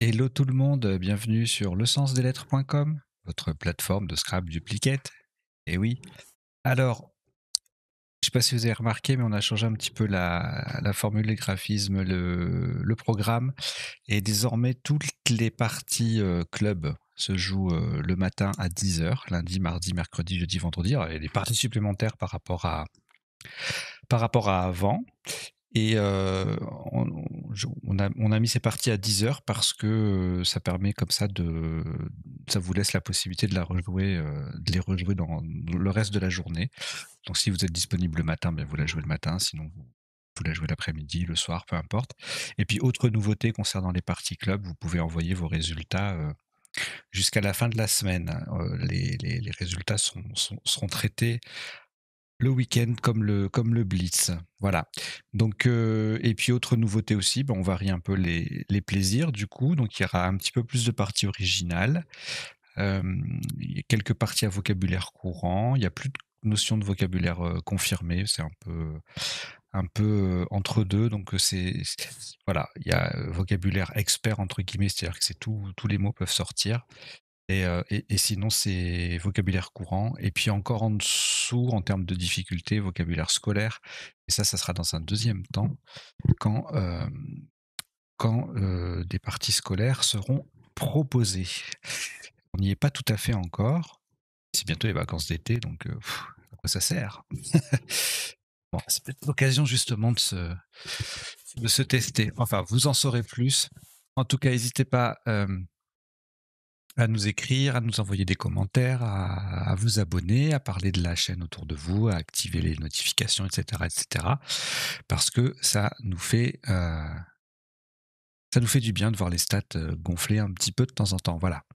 Hello tout le monde, bienvenue sur lesensdeslettres.com, votre plateforme de Scrap Duplicate. Et oui. Alors, je sais pas si vous avez remarqué, mais on a changé un petit peu la formule, les graphismes, le programme. Et désormais, toutes les parties club se jouent le matin à 10h, lundi, mardi, mercredi, jeudi, vendredi. Alors, il y a des parties supplémentaires par rapport à avant. Et on a mis ces parties à 10h parce que ça permet comme ça ça vous laisse la possibilité de de les rejouer dans le reste de la journée. Donc si vous êtes disponible le matin, ben vous la jouez le matin, sinon vous la jouez l'après-midi, le soir, peu importe. Et puis autre nouveauté concernant les parties club, vous pouvez envoyer vos résultats jusqu'à la fin de la semaine. Les résultats seront traités le week-end comme le Blitz, voilà. Donc et puis autre nouveauté aussi, on varie un peu les plaisirs du coup, donc il y aura un petit peu plus de parties originales. Il y a quelques parties à vocabulaire courant, il y a plus de notion de vocabulaire confirmé, c'est un peu entre deux, donc voilà, il y a vocabulaire expert entre guillemets, c'est-à-dire que tous les mots peuvent sortir. Et sinon, c'est vocabulaire courant. Et puis encore en dessous, en termes de difficulté, vocabulaire scolaire. Et ça sera dans un deuxième temps, quand, des parties scolaires seront proposées. On n'y est pas tout à fait encore. C'est bientôt les vacances d'été, donc à quoi ça sert? Bon, c'est peut-être l'occasion justement de se tester. Enfin, vous en saurez plus. En tout cas, n'hésitez pas à nous écrire, à nous envoyer des commentaires, à vous abonner, à parler de la chaîne autour de vous, à activer les notifications, etc., etc. Parce que ça nous fait du bien de voir les stats gonfler un petit peu de temps en temps. Voilà,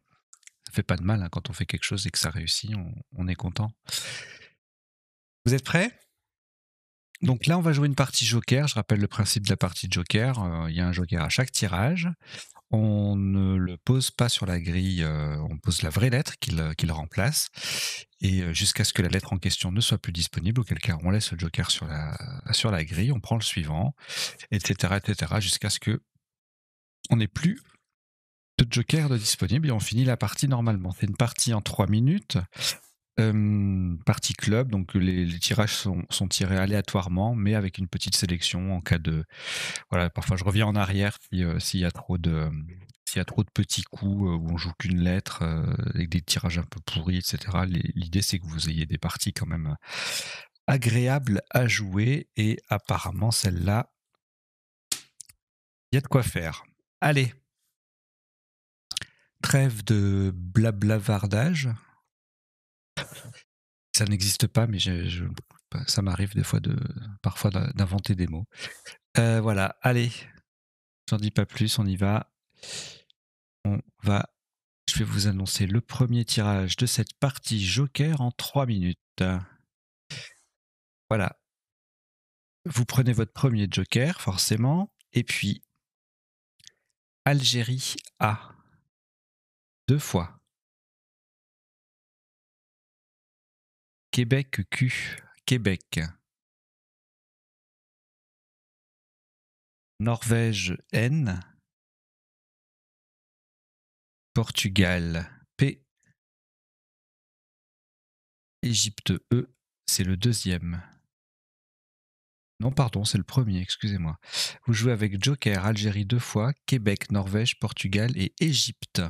ça fait pas de mal hein, quand on fait quelque chose et que ça réussit, on est content. Vous êtes prêts? Donc là, on va jouer une partie joker. Je rappelle le principe de la partie joker. Il y a un joker à chaque tirage. On ne le pose pas sur la grille, on pose la vraie lettre qu'il remplace, et jusqu'à ce que la lettre en question ne soit plus disponible, auquel cas on laisse le joker sur la grille, on prend le suivant, etc., etc., jusqu'à ce que on n'ait plus de joker de disponible et on finit la partie normalement. C'est une partie en 3 minutes. Partie club, donc les tirages sont tirés aléatoirement, mais avec une petite sélection en cas de... Voilà, parfois je reviens en arrière s'il y a s'il y a trop de petits coups où on joue qu'une lettre, avec des tirages un peu pourris, etc. L'idée, c'est que vous ayez des parties quand même agréables à jouer, et apparemment, celle-là, il y a de quoi faire. Allez, trêve de blablavardage. Ça n'existe pas, mais ça m'arrive parfois d'inventer des mots. Voilà, allez, j'en dis pas plus, on y va. Je vais vous annoncer le premier tirage de cette partie joker en 3 minutes. Voilà. Vous prenez votre premier joker, forcément, et puis Algérie A, 2 fois. Québec Q, Québec. Norvège N. Portugal P. Égypte E, c'est le deuxième. Non, pardon, c'est le premier, excusez-moi. Vous jouez avec Joker, Algérie 2 fois, Québec, Norvège, Portugal et Égypte.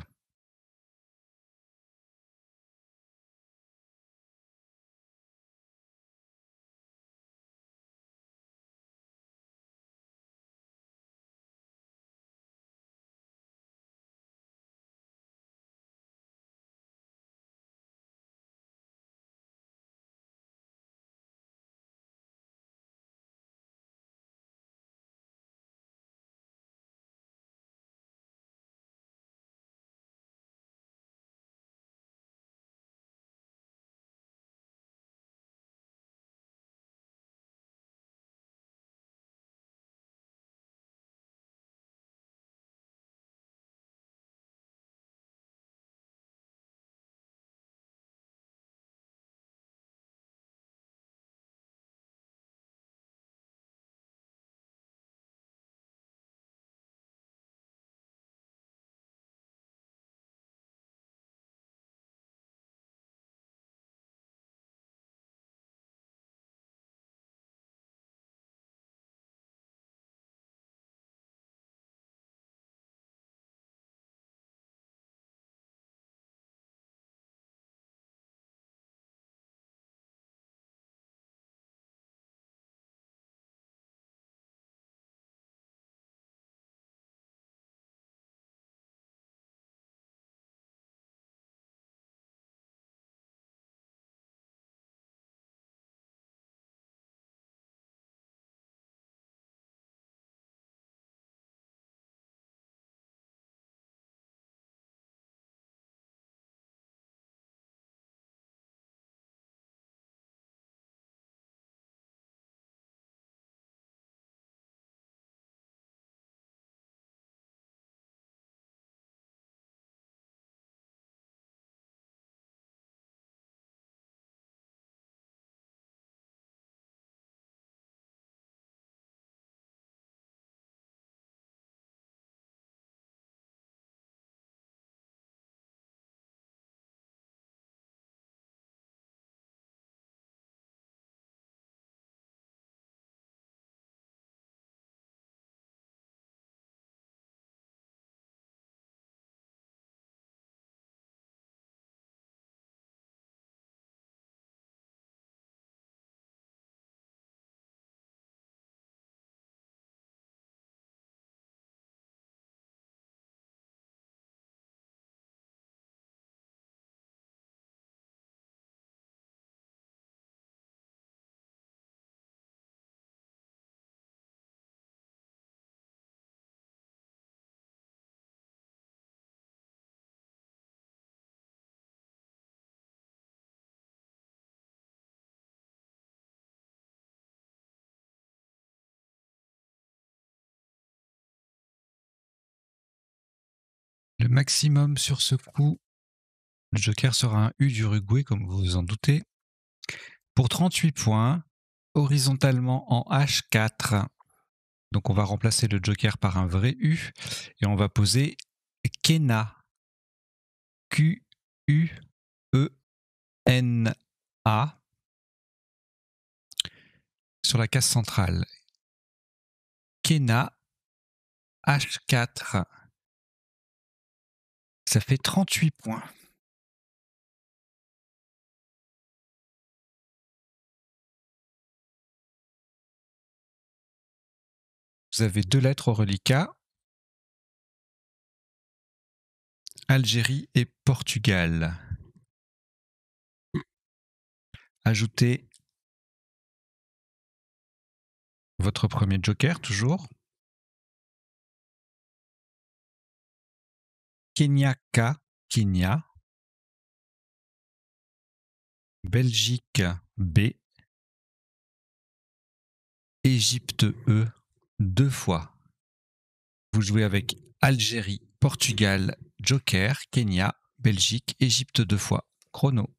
Le maximum sur ce coup, le joker sera un U d'Uruguay, comme vous vous en doutez. Pour 38 points, horizontalement en H4. Donc on va remplacer le joker par un vrai U et on va poser Kena. Q-U-E-N-A sur la case centrale. Kena H4. Ça fait 38 points. Vous avez 2 lettres au reliquat. Algérie et Portugal. Ajoutez votre premier joker, toujours. Kenyaka, Kenya. Belgique B. Égypte E, 2 fois. Vous jouez avec Algérie, Portugal, Joker, Kenya, Belgique, Égypte 2 fois. Chrono.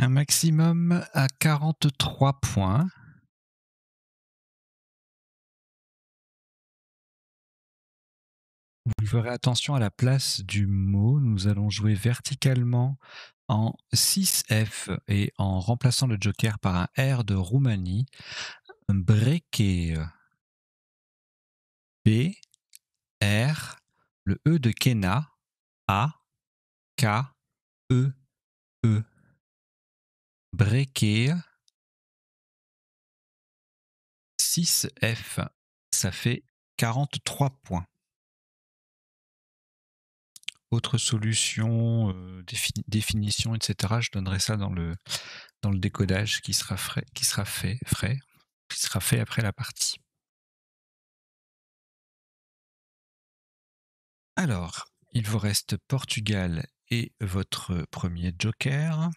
Un maximum à 43 points. Vous ferez attention à la place du mot. Nous allons jouer verticalement en 6F et en remplaçant le joker par un R de Roumanie. Breké. B, R, le E de Kena. A, K, E, E. Breaker. 6F. Ça fait 43 points. Autre solution, définition, etc. Je donnerai ça dans le décodage qui sera fait après la partie. Alors, il vous reste Portugal et votre premier joker.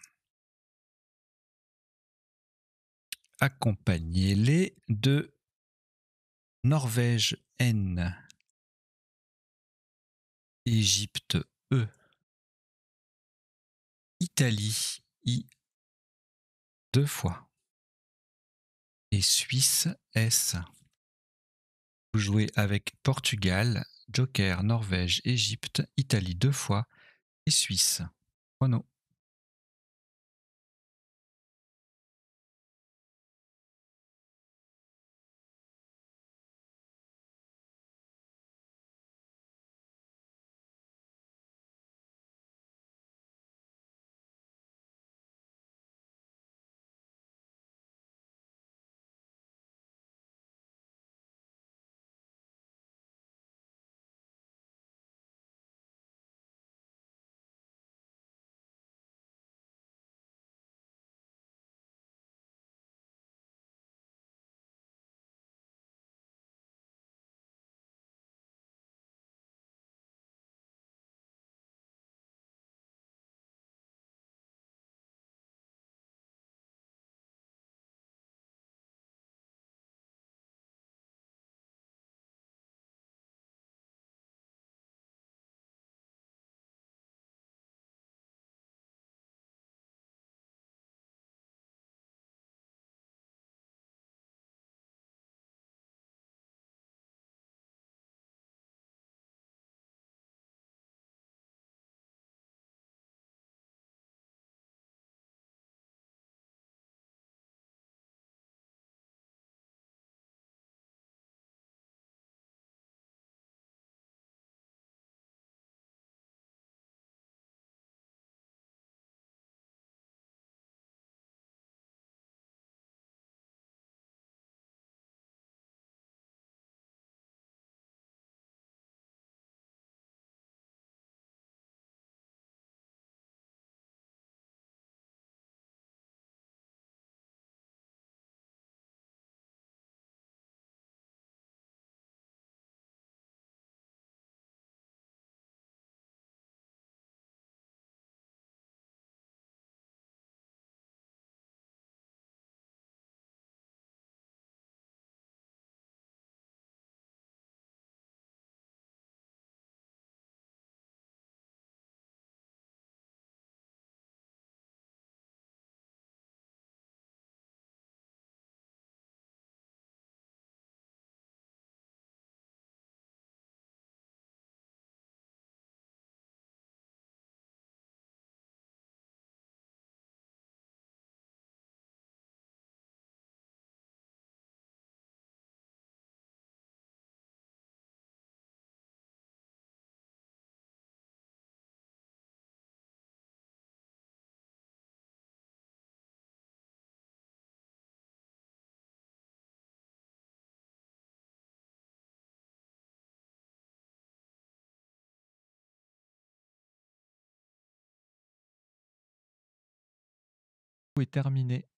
Accompagnez-les de Norvège N, Égypte E, Italie I 2 fois et Suisse S. Vous jouez avec Portugal, joker, Norvège, Égypte, Italie 2 fois et Suisse. Chrono. Est terminé.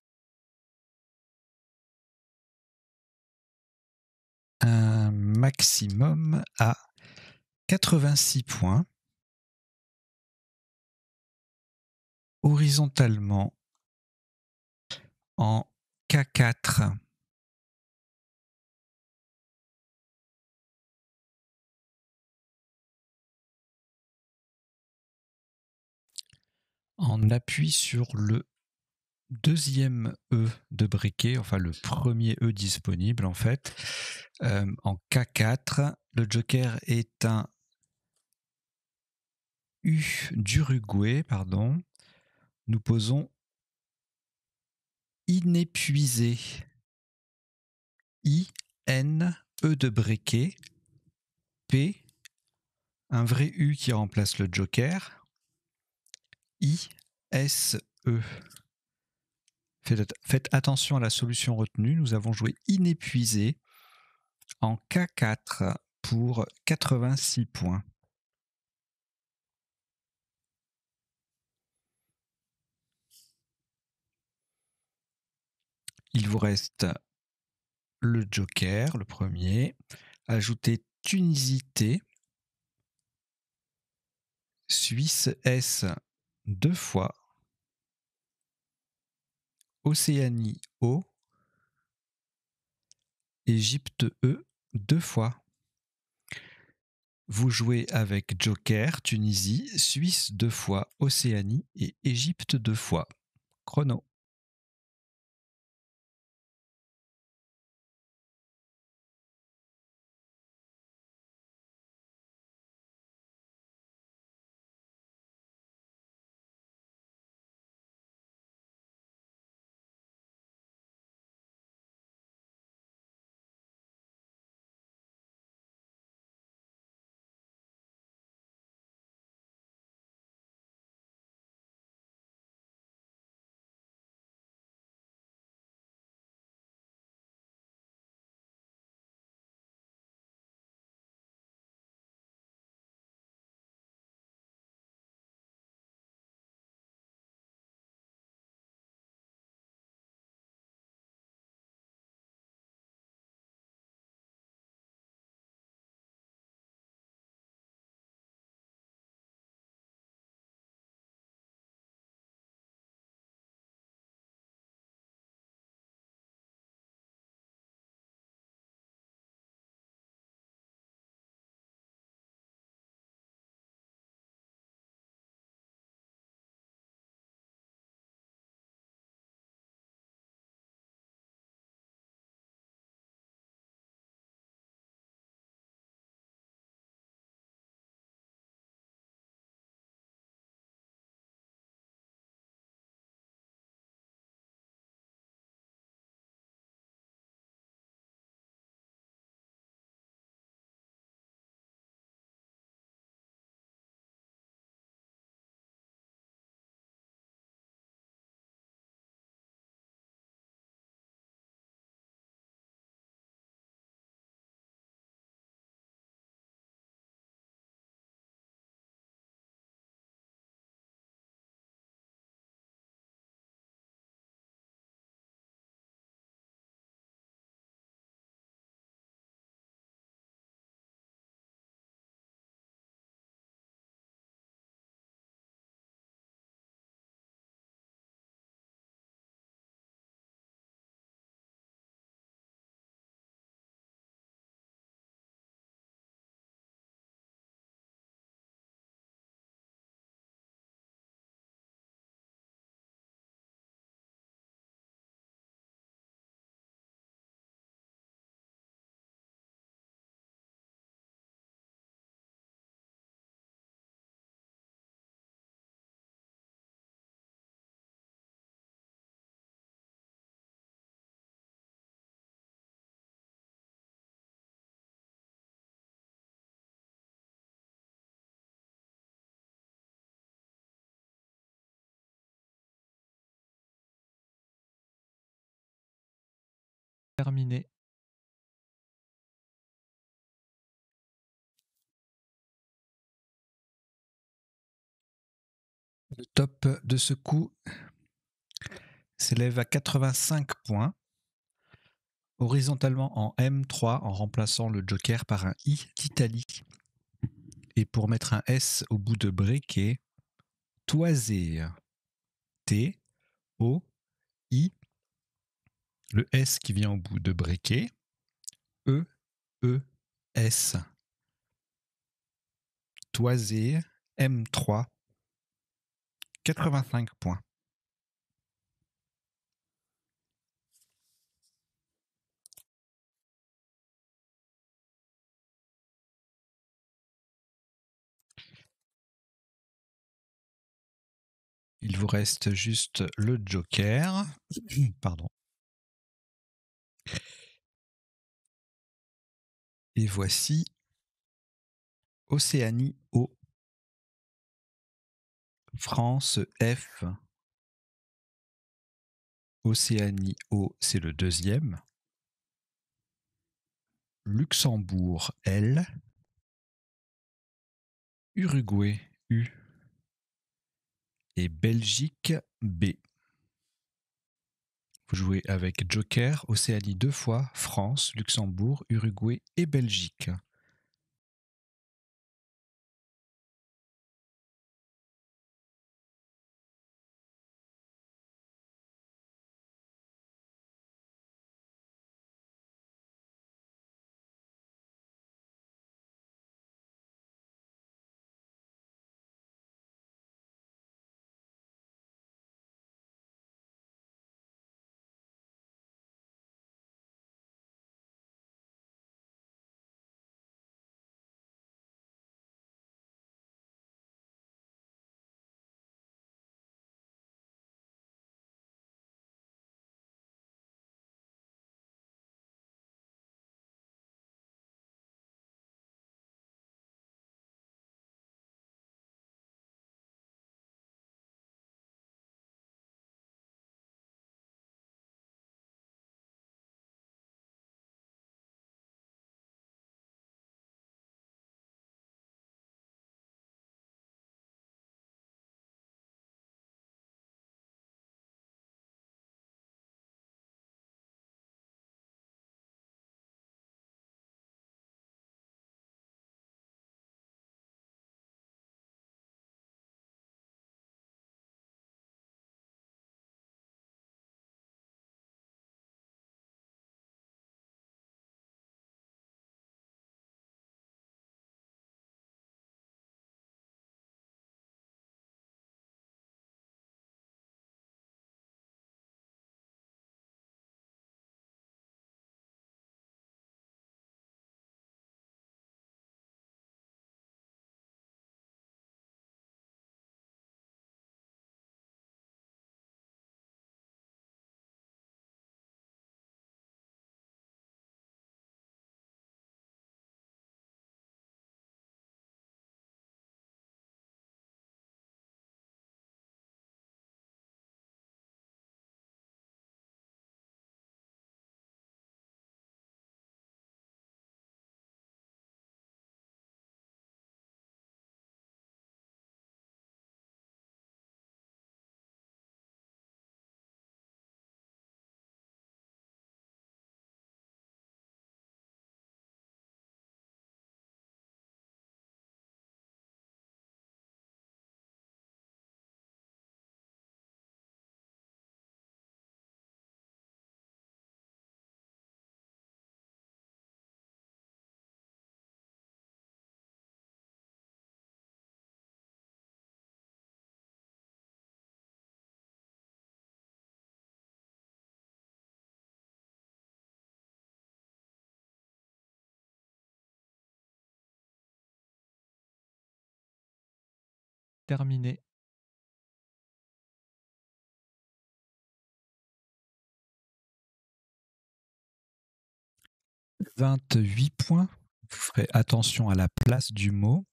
Un maximum à 86 points. Horizontalement en K4. En appui sur le deuxième E de briquet, enfin le premier E disponible en fait, en K4. Le joker est un U d'Uruguay, pardon. Nous posons inépuisé. I-N, E de briquet, P, un vrai U qui remplace le joker, I, S, E. Faites attention à la solution retenue. Nous avons joué inépuisé en K4 pour 86 points. Il vous reste le joker, le premier. Ajoutez Tunisie T. Suisse S 2 fois. Océanie O. Égypte E 2 fois. Vous jouez avec joker, Tunisie, Suisse 2 fois, Océanie et Égypte 2 fois. Chrono. Terminé. Le top de ce coup s'élève à 85 points. Horizontalement en M3 en remplaçant le joker par un I d'Italie. Et pour mettre un S au bout de briquet, toisé. T, O, I. Le S qui vient au bout de briquet. E, E, S. Toisé, M3. 85 points. Il vous reste juste le joker. Pardon. Et voici Océanie O. France F. Océanie O, c'est le deuxième. Luxembourg L. Uruguay U. Et Belgique B. Vous jouez avec Joker, Océanie 2 fois, France, Luxembourg, Uruguay et Belgique. Terminé. « 28 points. Vous ferez attention à la place du mot.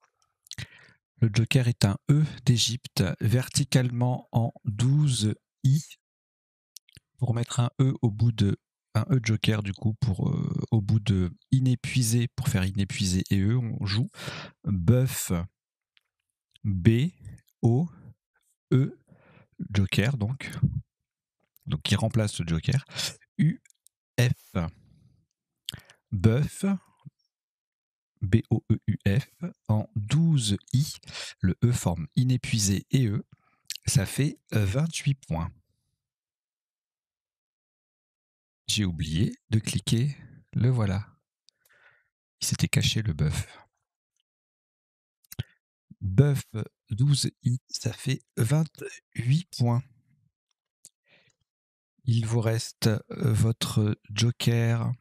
Le joker est un E d'Égypte, verticalement en 12 I. Pour mettre un E au bout de un E joker, du coup, au bout de inépuisé, pour faire inépuisé et E, on joue bœuf B O E joker, donc qui remplace le joker. U F bœuf B-O-E-U-F en 12 I. Le E forme inépuisé et E. Ça fait 28 points. J'ai oublié de cliquer. Le voilà. Il s'était caché le bœuf. Bœuf 12 I, ça fait 28 points. Il vous reste votre joker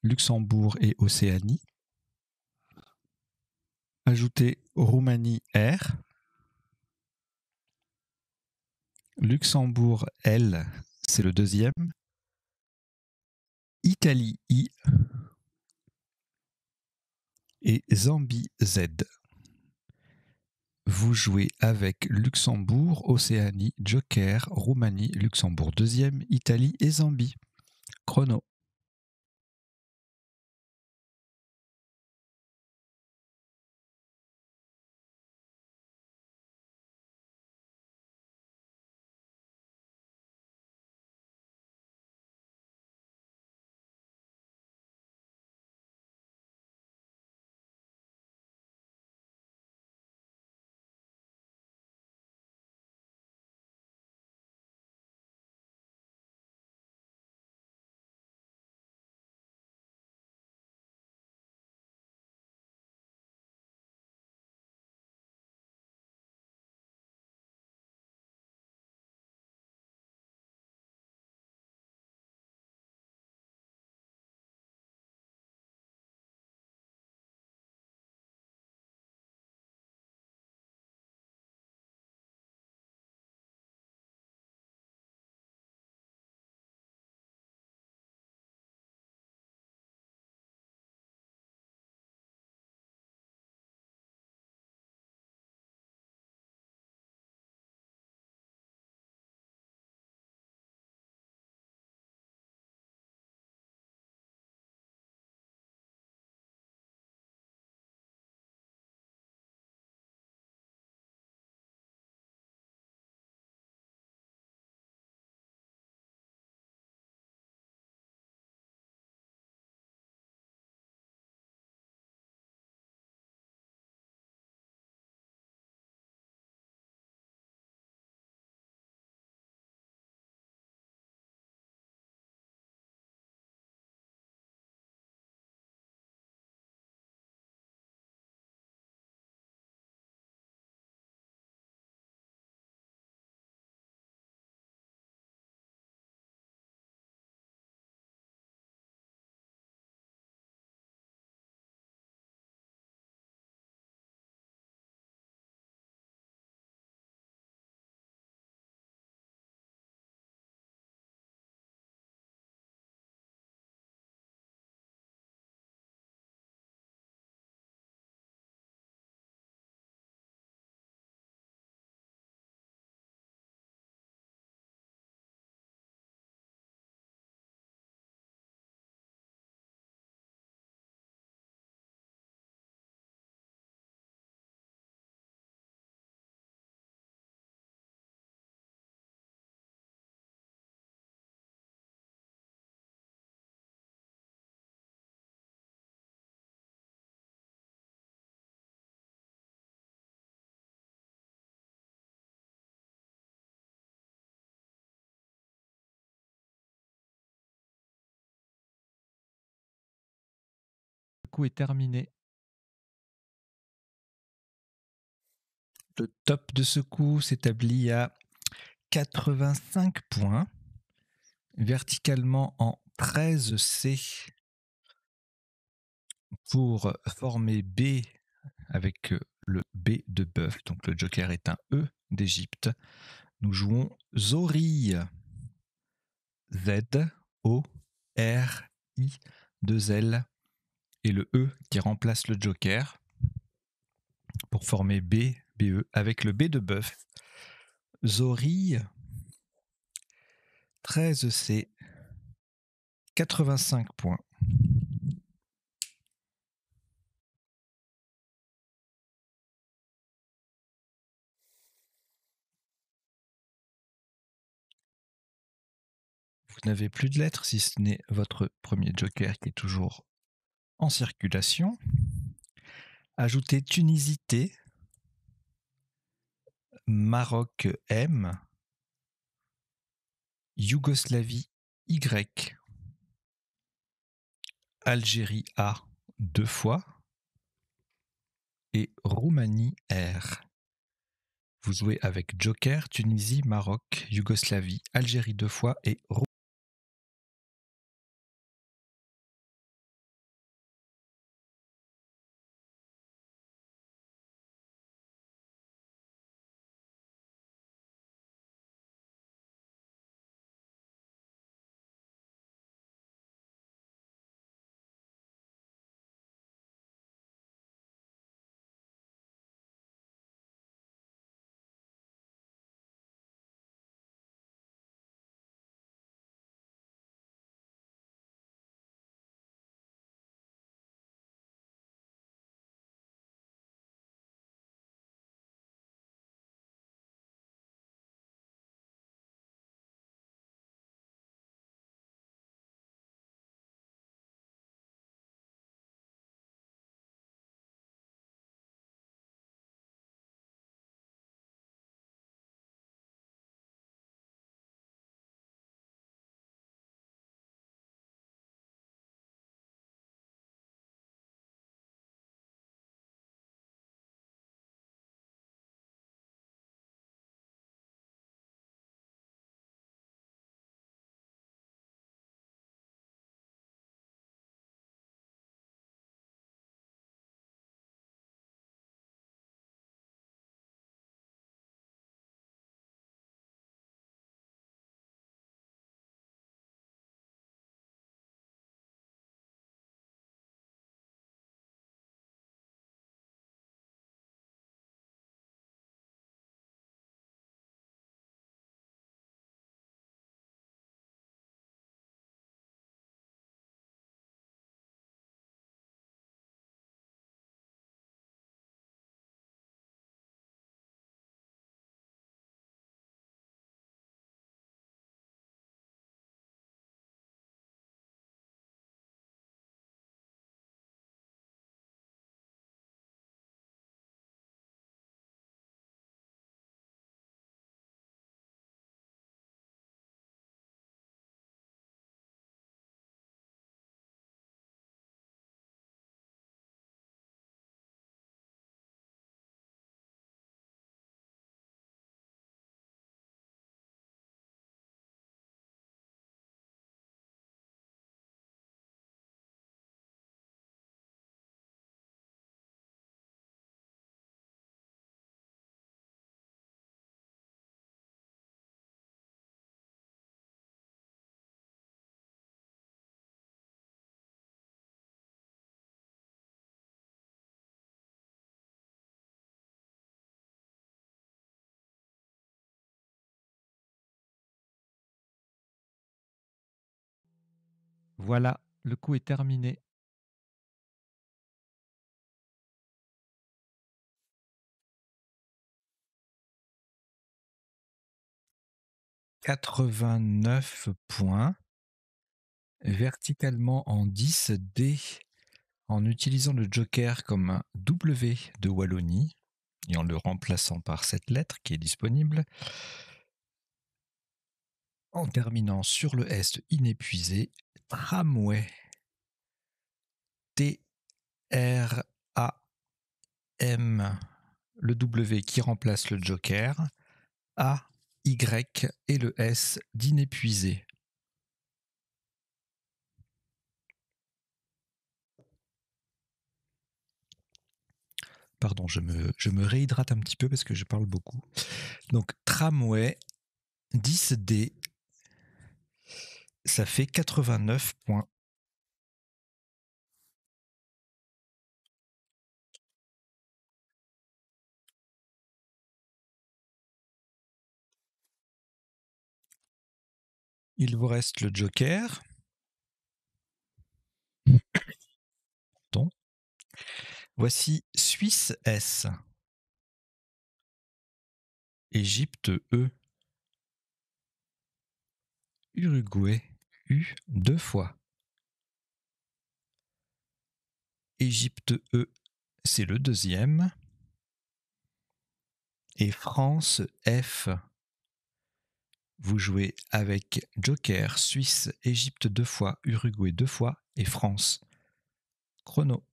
Luxembourg et Océanie. Ajoutez Roumanie R. Luxembourg L, c'est le deuxième. Italie I. Et Zambie Z. Vous jouez avec Luxembourg, Océanie, Joker, Roumanie, Luxembourg deuxième, Italie et Zambie. Chrono. Le coup est terminé. Le top de ce coup s'établit à 85 points, verticalement en 13C pour former B avec le B de bœuf, donc le joker est un E d'Égypte. Nous jouons Zori, Z, O, R, I, 2 L, et le E qui remplace le joker pour former B, BE avec le B de bœuf. Zori, 13C, 85 points. Vous n'avez plus de lettres si ce n'est votre premier joker qui est toujours en circulation. Ajoutez Tunisie T, Maroc M, Yougoslavie Y, Algérie A 2 fois et Roumanie R. Vous jouez avec Joker, Tunisie, Maroc, Yougoslavie, Algérie 2 fois et Roumanie. Voilà, le coup est terminé. « 89 points. Verticalement en 10 D en utilisant le joker comme un W de Wallonie et en le remplaçant par cette lettre qui est disponible. En terminant sur le S inépuisé, tramway. T-R-A-M, le W qui remplace le joker, A, Y et le S d'inépuisé. Pardon, je me réhydrate un petit peu parce que je parle beaucoup. Donc, tramway, 10D, ça fait 89 points. Il vous reste le joker. Pardon. Voici Suisse S. Égypte E. Uruguay U 2 fois. Égypte E, c'est le deuxième. Et France F. Vous jouez avec joker, Suisse, Égypte 2 fois, Uruguay 2 fois et France. Chrono.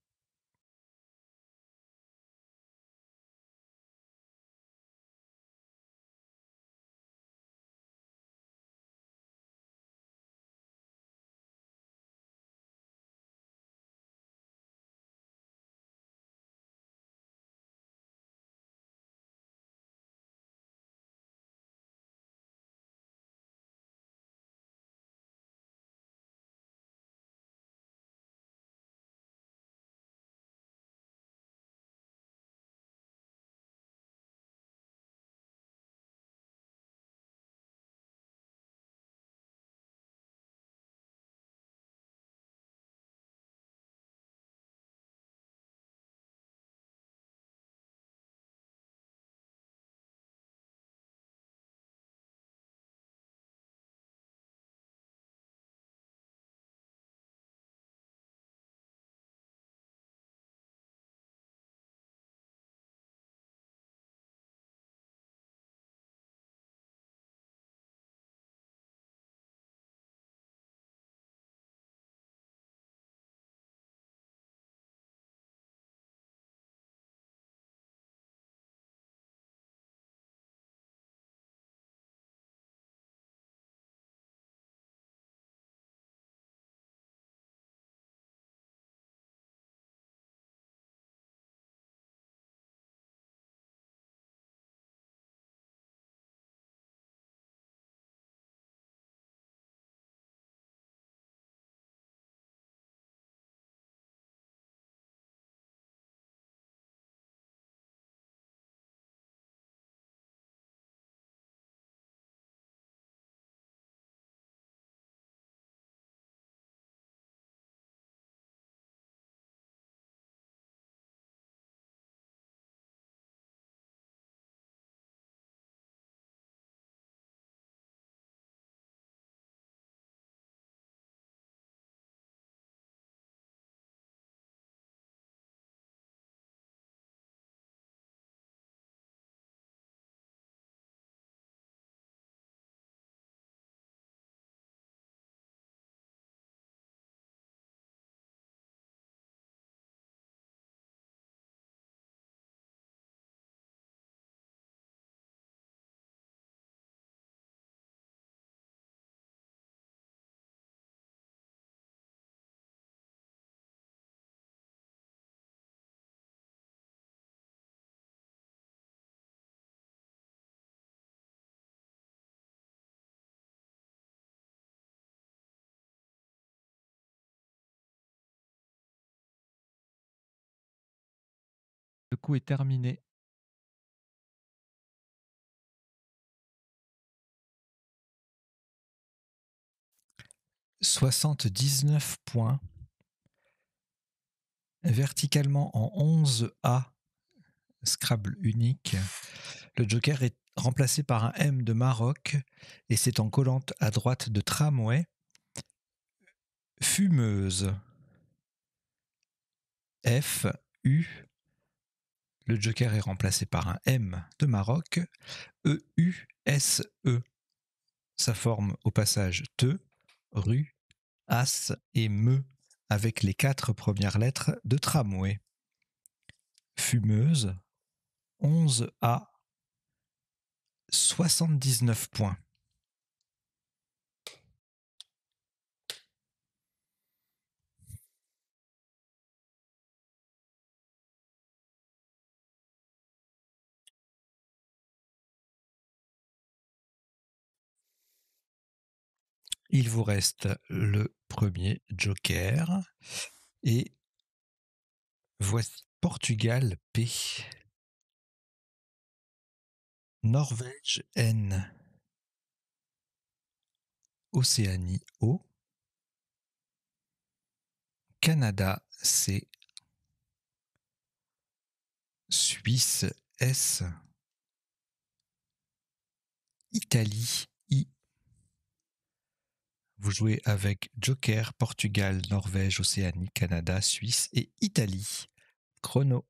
Le coup est terminé. 79 points. Verticalement en 11A, Scrabble unique, le joker est remplacé par un M de Maroc et c'est en collante à droite de tramway. Fumeuse. F, U. Le joker est remplacé par un M de Maroc. E, U, S, E. Ça forme au passage te, rue, as et me avec les 4 premières lettres de tramway. Fumeuse. 11A. 79 points. Il vous reste le premier joker et voici Portugal P. Norvège N. Océanie O. Canada C. Suisse S. Italie I. Vous jouez avec Joker, Portugal, Norvège, Océanie, Canada, Suisse et Italie. Chrono.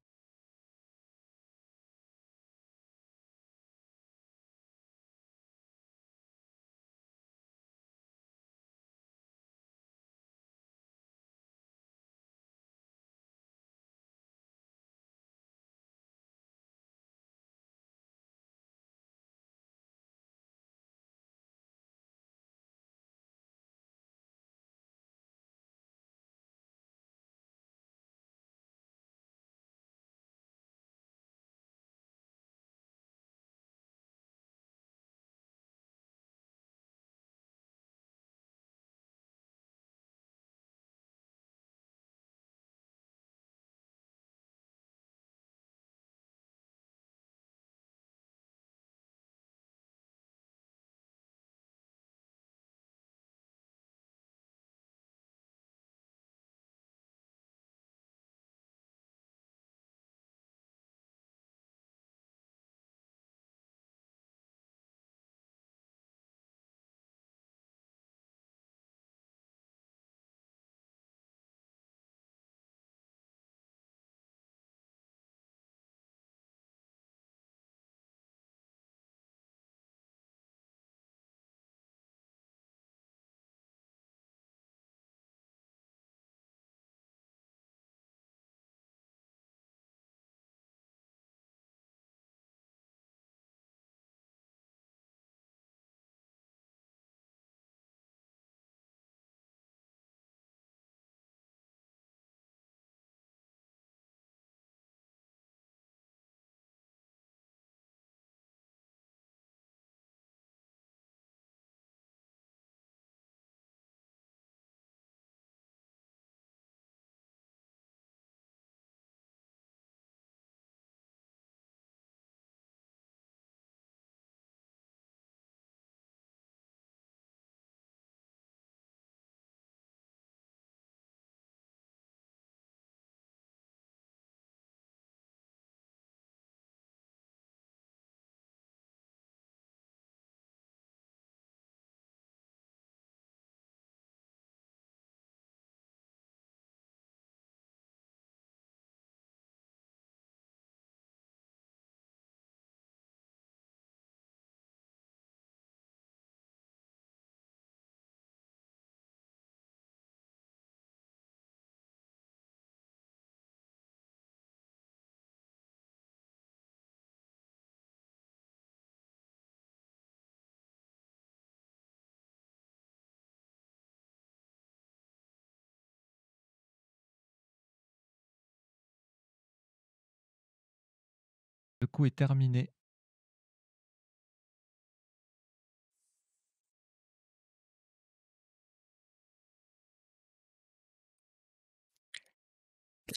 Le coup est terminé.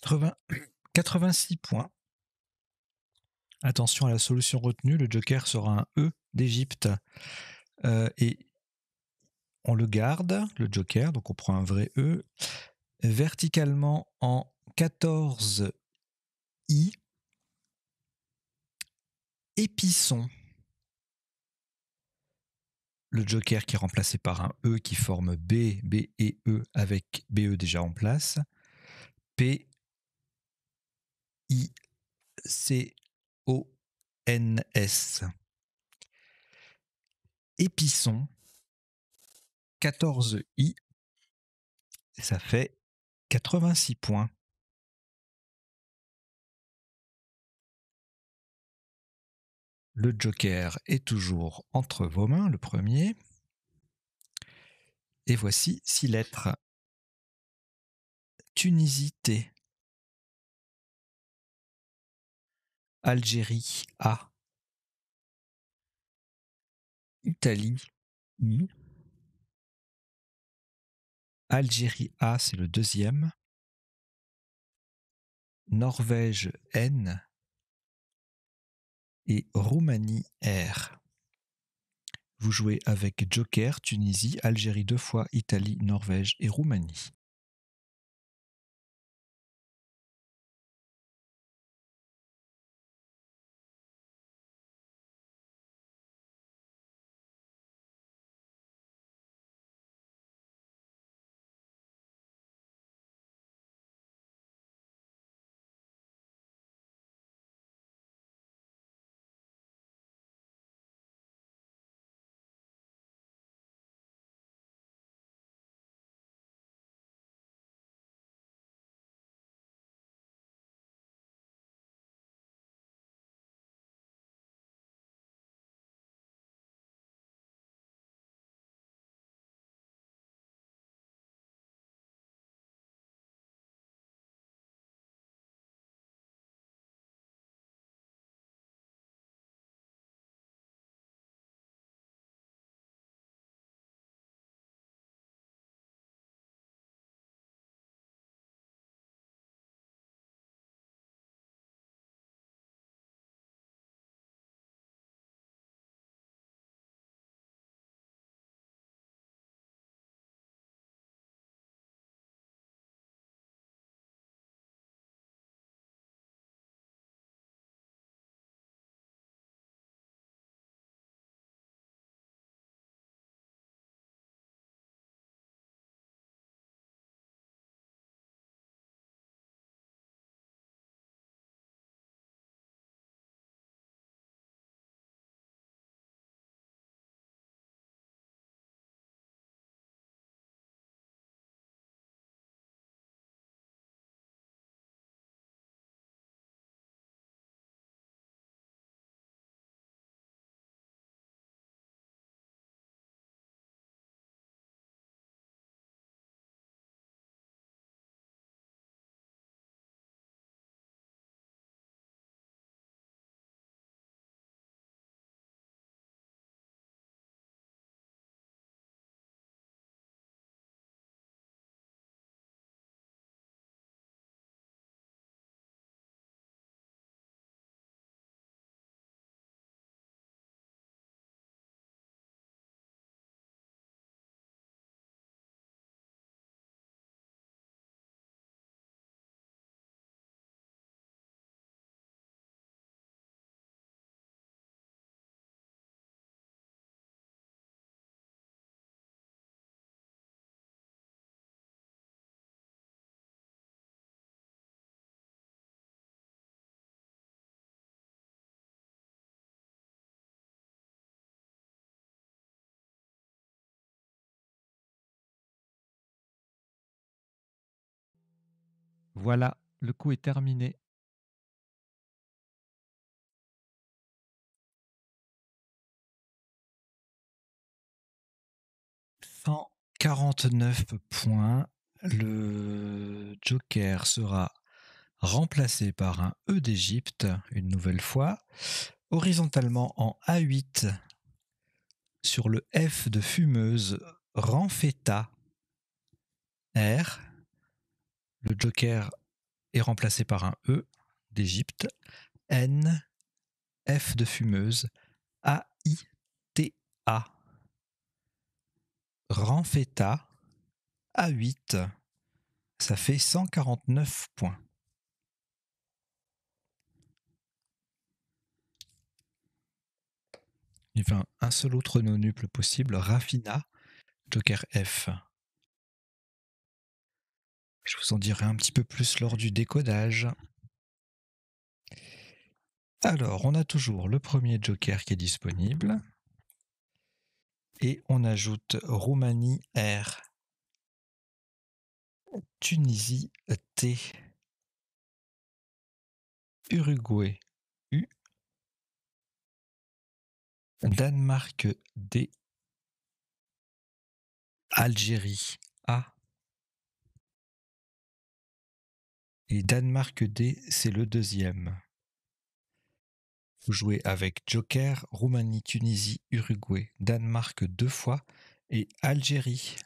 « 86 points. Attention à la solution retenue, le joker sera un E d'Égypte et on le garde, le joker, donc on prend un vrai E. Verticalement en 14 I, épisson. Le joker qui est remplacé par un E qui forme B, B et E avec BE déjà en place. P, I, C, O, N, S. Épisson, 14 I, et ça fait 86 points. Le joker est toujours entre vos mains, le premier. Et voici 6 lettres. Tunisie T. Algérie A. Italie I. Algérie A, c'est le deuxième. Norvège N. Et Roumanie R. Vous jouez avec Joker, Tunisie, Algérie 2 fois, Italie, Norvège et Roumanie. Voilà, le coup est terminé. « 149 points. Le joker sera remplacé par un E d'Égypte, une nouvelle fois, horizontalement en A8 sur le F de fumeuse Renfeta R. Le joker est remplacé par un E d'Égypte, N, F de fumeuse, A-I-T-A. Renfeta à 8. Ça fait 149 points. Il y avait un seul autre non-nuple possible, Rafina, Joker F. Je vous en dirai un petit peu plus lors du décodage. Alors, on a toujours le premier Joker qui est disponible. Et on ajoute Roumanie R, Tunisie T, Uruguay U, Danemark D, Algérie A. Et Danemark D, c'est le deuxième. Vous jouez avec Joker, Roumanie, Tunisie, Uruguay, Danemark 2 fois et Algérie.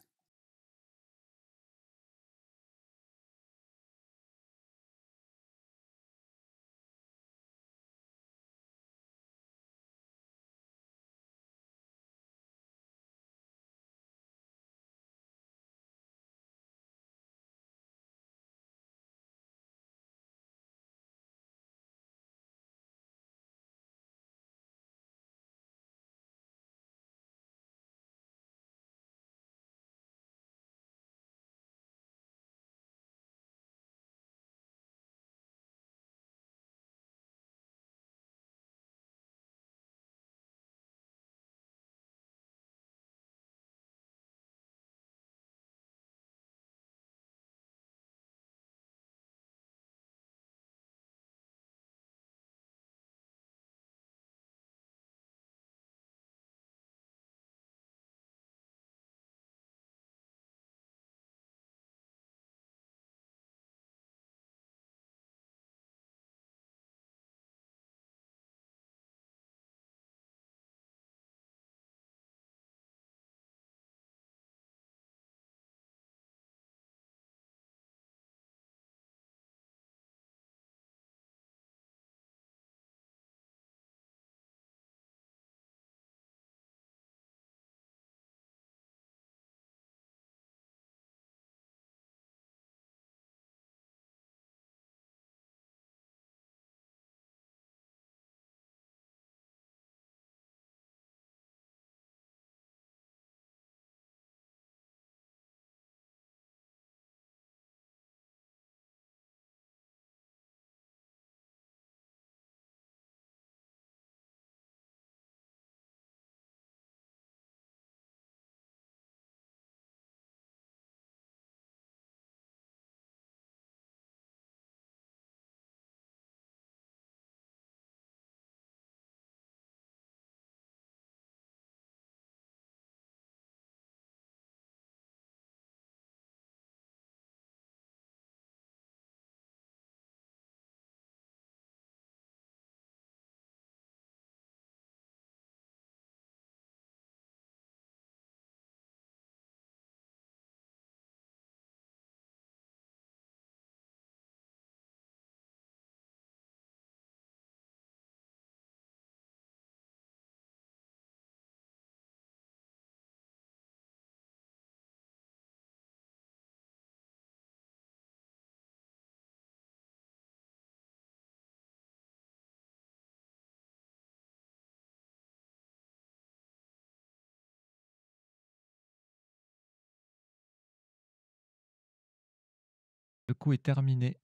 Le coup est terminé.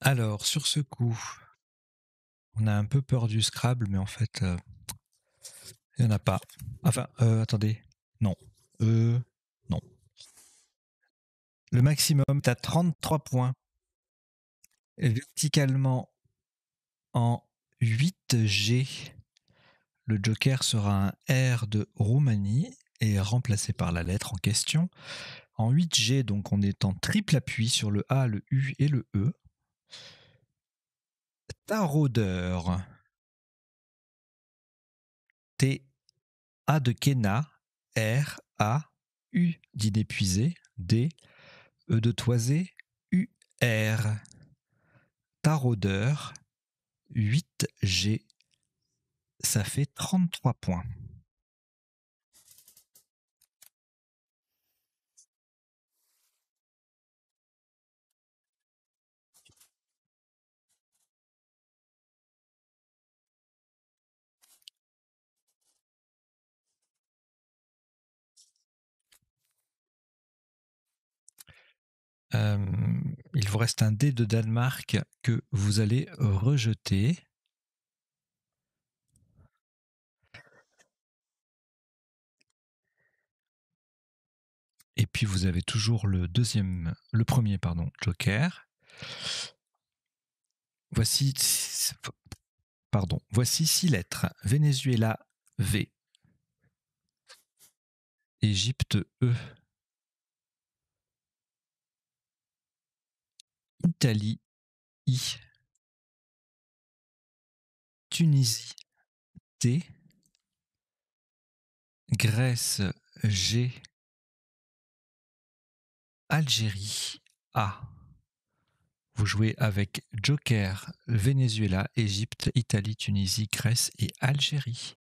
Alors, sur ce coup, on a un peu peur du Scrabble, mais en fait, il n'y en a pas. Enfin, attendez. Non. Non. Le maximum est à 33 points. Verticalement, en 8G, le Joker sera un R de Roumanie et remplacé par la lettre en question. En 8G, donc on est en triple appui sur le A, le U et le E. Taraudeur. T, A de Kena, R, A, U d'inépuisé, D, E de toisé, U, R. Taraudeur, 8G. Ça fait 33 points. Il vous reste un dé de Danemark que vous allez rejeter. Et puis vous avez toujours le premier joker. Voici 6 lettres. Venezuela V. Égypte E. Italie I. Tunisie T. Grèce G. Algérie A. Vous jouez avec Joker, Venezuela, Égypte, Italie, Tunisie, Grèce et Algérie.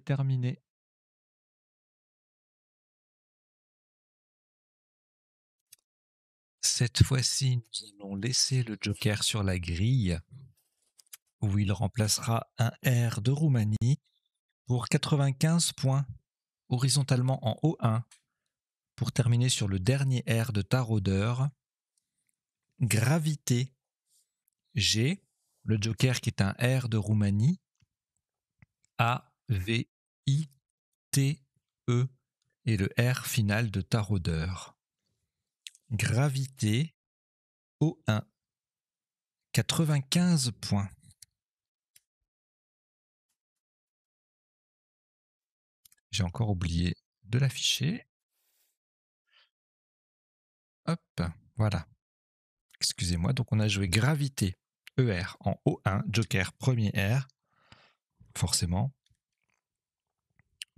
Terminé. Cette fois-ci, nous allons laisser le joker sur la grille où il remplacera un R de Roumanie pour 95 points horizontalement en O1 pour terminer sur le dernier R de taraudeur. Gravité G, le joker qui est un R de Roumanie. A, V, I, T, E et le R final de taraudeur. Gravité O1 95 points. J'ai encore oublié de l'afficher. Hop, voilà. Excusez-moi, donc on a joué Gravité ER en O1, Joker premier R, forcément,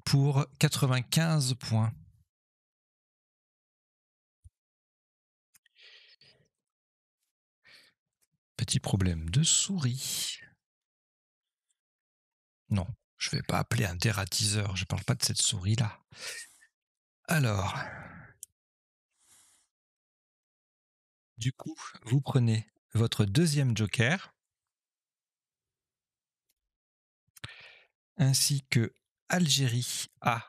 pour 95 points. Petit problème de souris. Non, je vais pas appeler un dératiseur, je parle pas de cette souris-là. Alors, du coup, vous prenez votre deuxième joker, ainsi que Algérie A,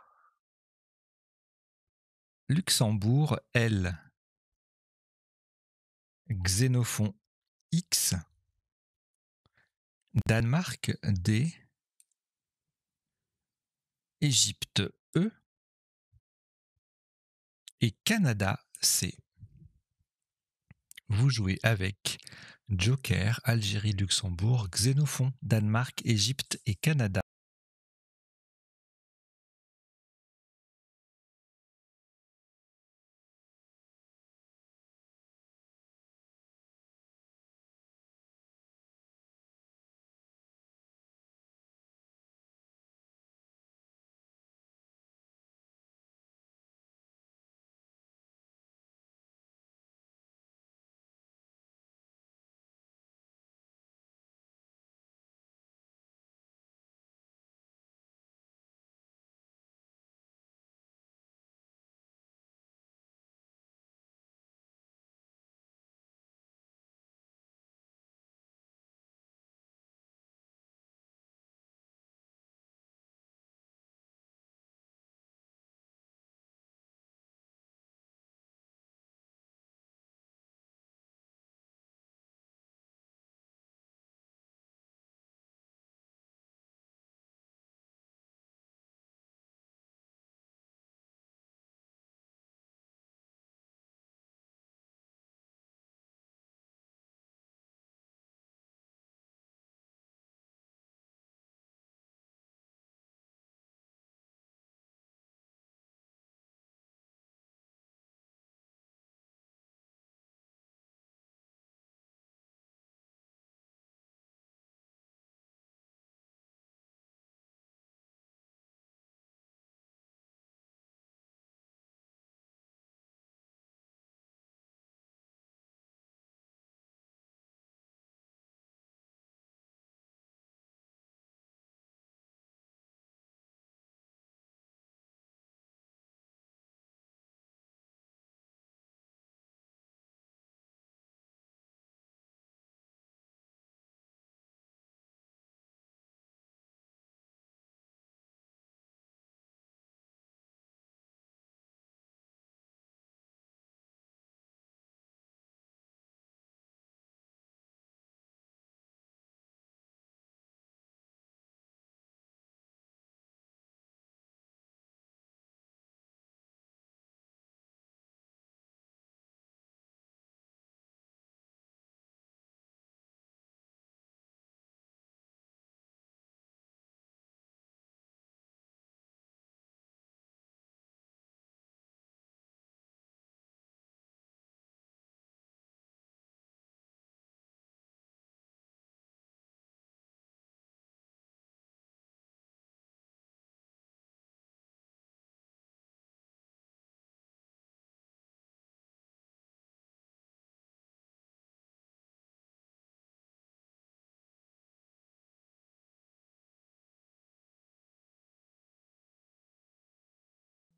Luxembourg L, Xénophon X, Danemark D, Égypte E et Canada C. Vous jouez avec Joker, Algérie, Luxembourg, Xénophon, Danemark, Égypte et Canada.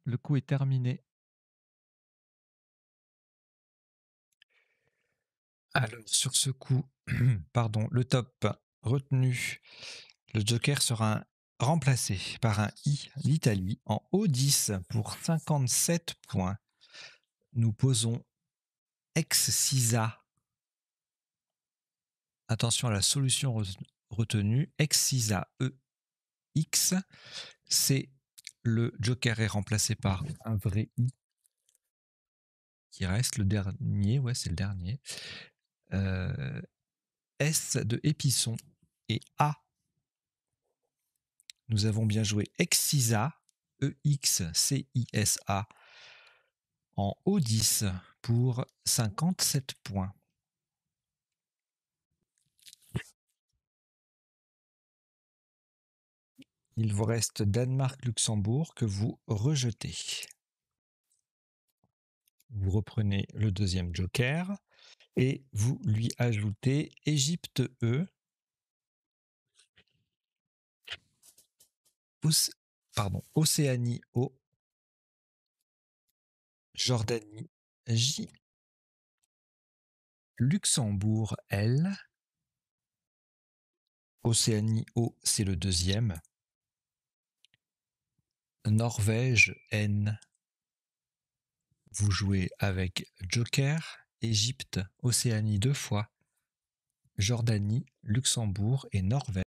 Le coup est terminé. Alors, sur ce coup, pardon, le top retenu, le joker sera remplacé par un I, l'Italie, en O10 pour 57 points. Nous posons Excisa. Attention à la solution retenue, Excisa EX. C'est le joker est remplacé par un vrai I qui reste le dernier. Ouais, c'est le dernier. S de Épisson et A. Nous avons bien joué Excisa, E-X-C-I-S-A, en O10 pour 57 points. Il vous reste Danemark-Luxembourg que vous rejetez. Vous reprenez le deuxième joker et vous lui ajoutez Égypte E, Océanie O, Jordanie J, Luxembourg L, Océanie O, c'est le deuxième, Norvège N. Vous jouez avec joker, Égypte, Océanie 2 fois, Jordanie, Luxembourg et Norvège.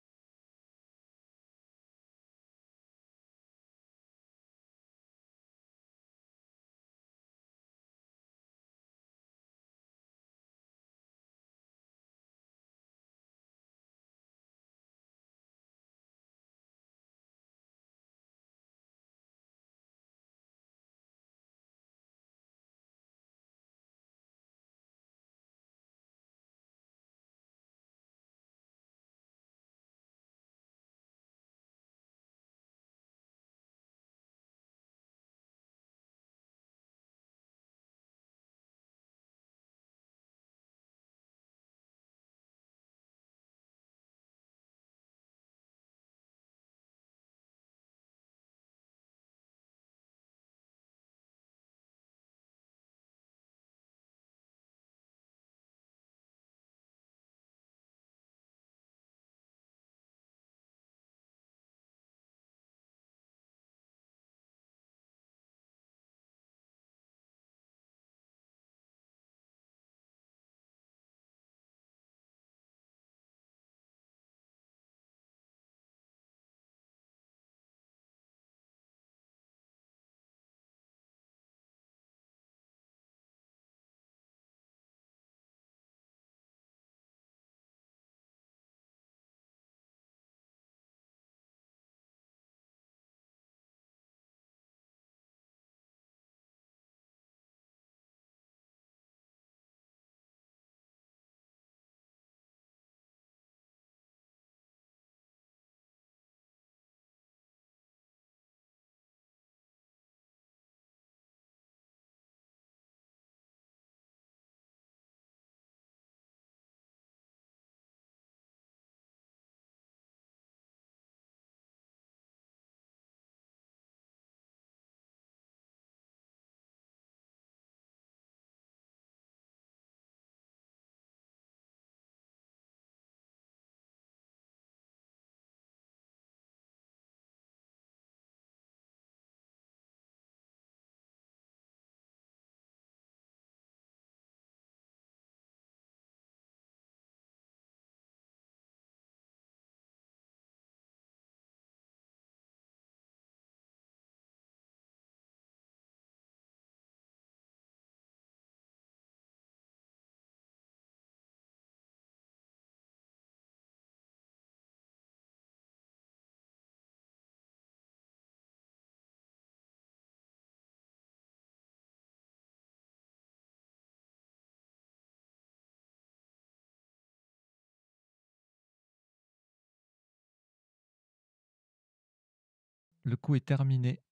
Le coup est terminé.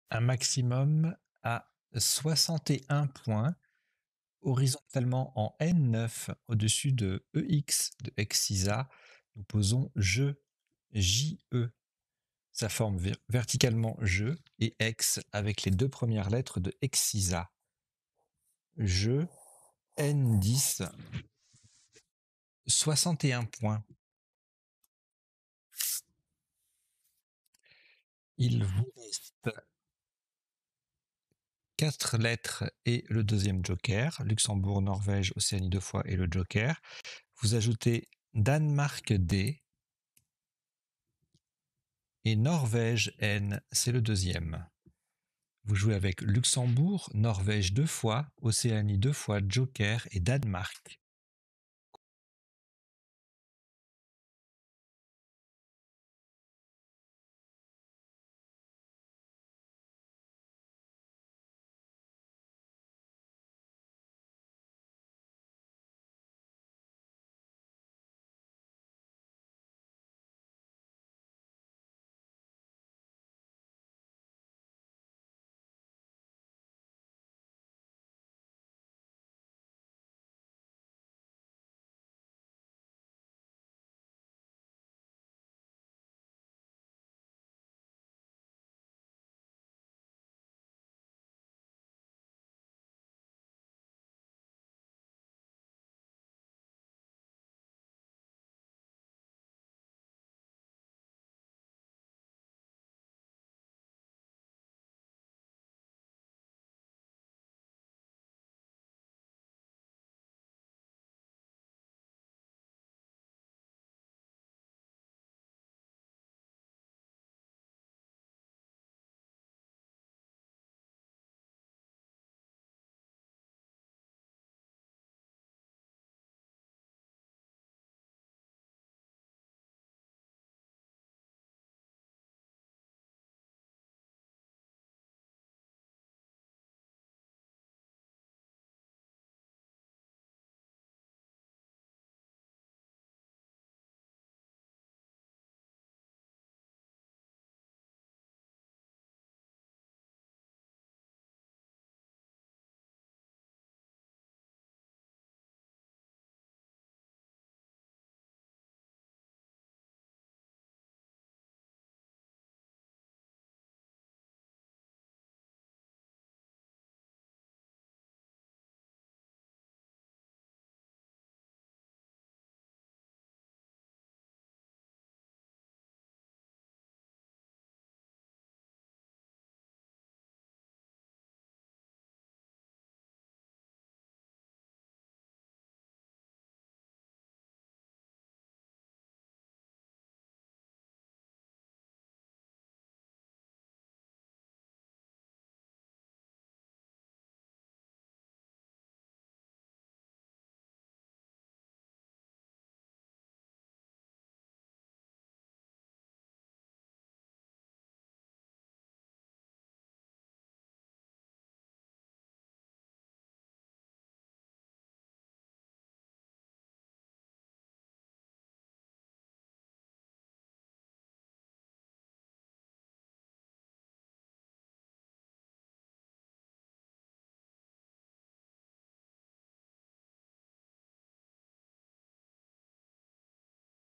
Un maximum à 61 points, horizontalement en N9 au-dessus de EX de Excisa. Nous posons je, JE. Ça forme verticalement je et X avec les deux premières lettres de Excisa. Je, N10, 61 points. Il vous reste 4 lettres et le deuxième joker. Luxembourg, Norvège, Océanie 2 fois et le joker. Vous ajoutez Danemark D et Norvège N, c'est le deuxième. Vous jouez avec Luxembourg, Norvège 2 fois, Océanie 2 fois, Joker et Danemark.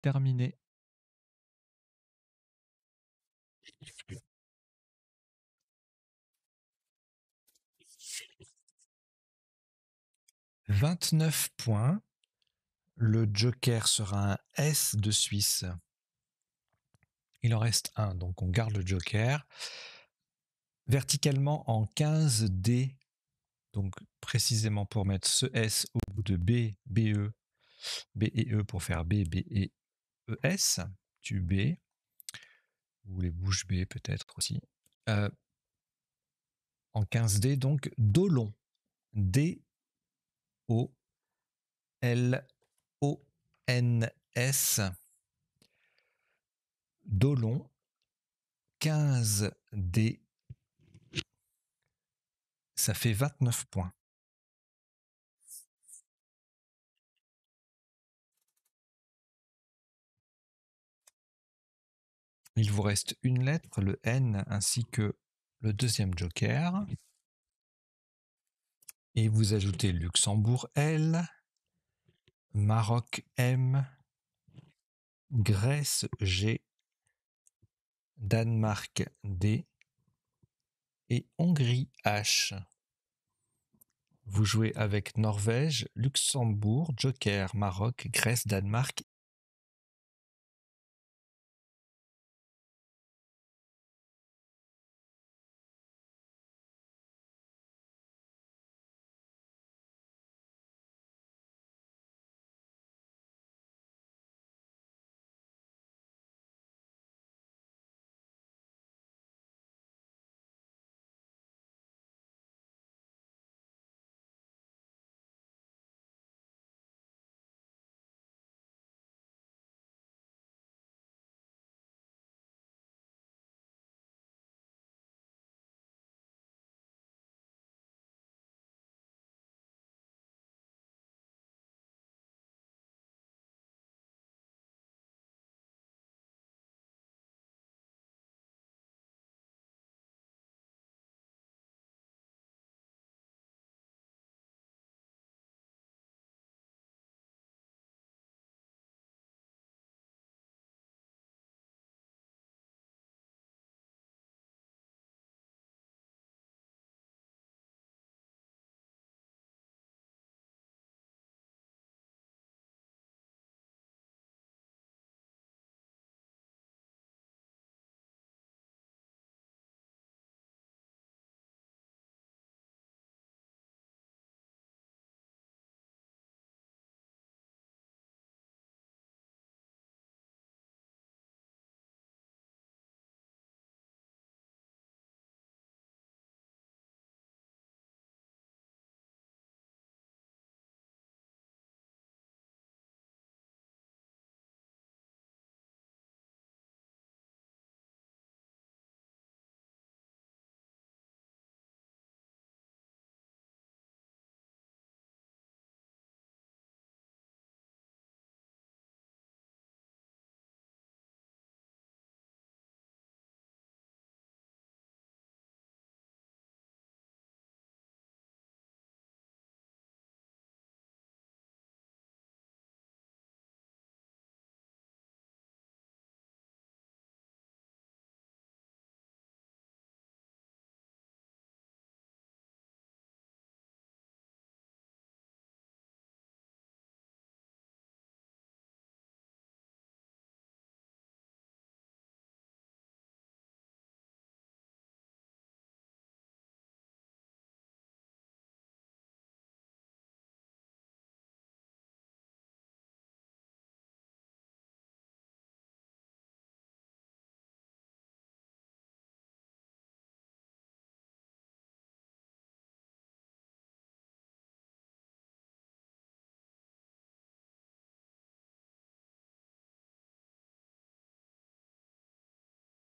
Terminé. « 29 points. Le joker sera un S de Suisse. Il en reste un, donc on garde le joker. Verticalement en 15 D, donc précisément pour mettre ce S au bout de B, BE, B et E pour faire B, B et ES, tu B, ou les bouches B peut-être aussi. En 15D, donc Dolon. D, O, L, O, N, S. Dolon. 15D. Ça fait 29 points. Il vous reste une lettre, le N, ainsi que le deuxième joker. Et vous ajoutez Luxembourg L, Maroc M, Grèce G, Danemark D et Hongrie H. Vous jouez avec Norvège, Luxembourg, Joker, Maroc, Grèce, Danemark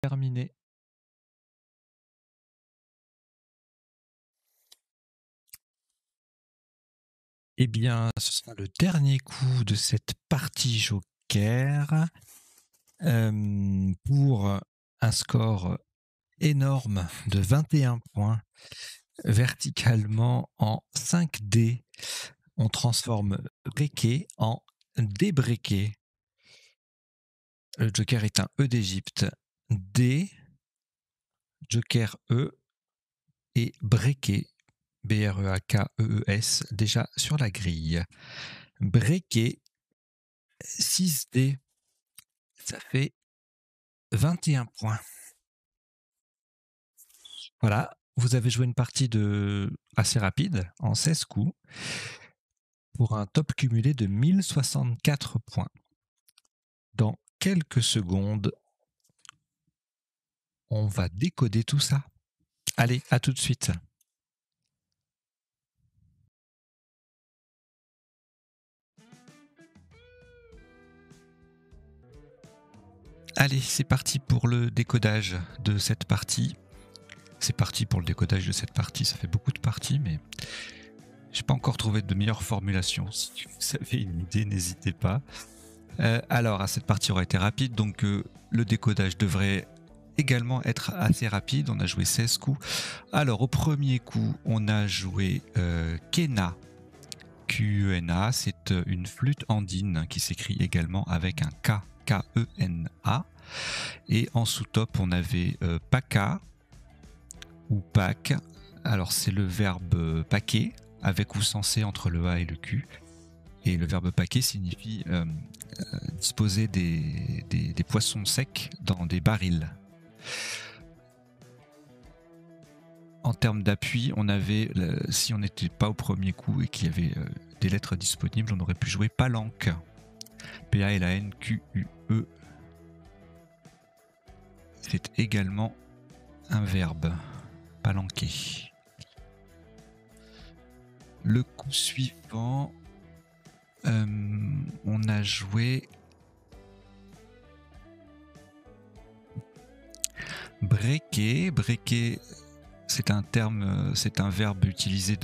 terminé. Eh bien, ce sera le dernier coup de cette partie Joker pour un score énorme de 21 points. Verticalement en 5D, on transforme breaké en débreaké. Le Joker est un E d'Égypte. D, Joker E et breaké. B-R-E-A-K-E-E-S, déjà sur la grille. Breaké, 6D, ça fait 21 points. Voilà, vous avez joué une partie assez rapide, en 16 coups, pour un top cumulé de 1064 points. Dans quelques secondes, on va décoder tout ça. Allez, à tout de suite. Allez, c'est parti pour le décodage de cette partie. C'est parti pour le décodage de cette partie. Ça fait beaucoup de parties, mais j'ai pas encore trouvé de meilleure formulation. Si vous avez une idée, n'hésitez pas. Alors, cette partie aura été rapide, donc le décodage devrait également être assez rapide. On a joué 16 coups. Alors, au premier coup, on a joué Quena. Q-E-N-A, c'est une flûte andine qui s'écrit également avec un K, K-E-N-A. Et en sous-top, on avait Paka ou Pack. Alors, c'est le verbe paquer, avec ou sans C entre le A et le Q. Et le verbe paquer signifie disposer des poissons secs dans des barils. En termes d'appui, on avait, si on n'était pas au premier coup et qu'il y avait des lettres disponibles, on aurait pu jouer palanque. P-A-L-A-N-Q-U-E. C'est également un verbe. Palanquer. Le coup suivant, on a joué breaker. Breaker, c'est un terme, c'est un verbe utilisé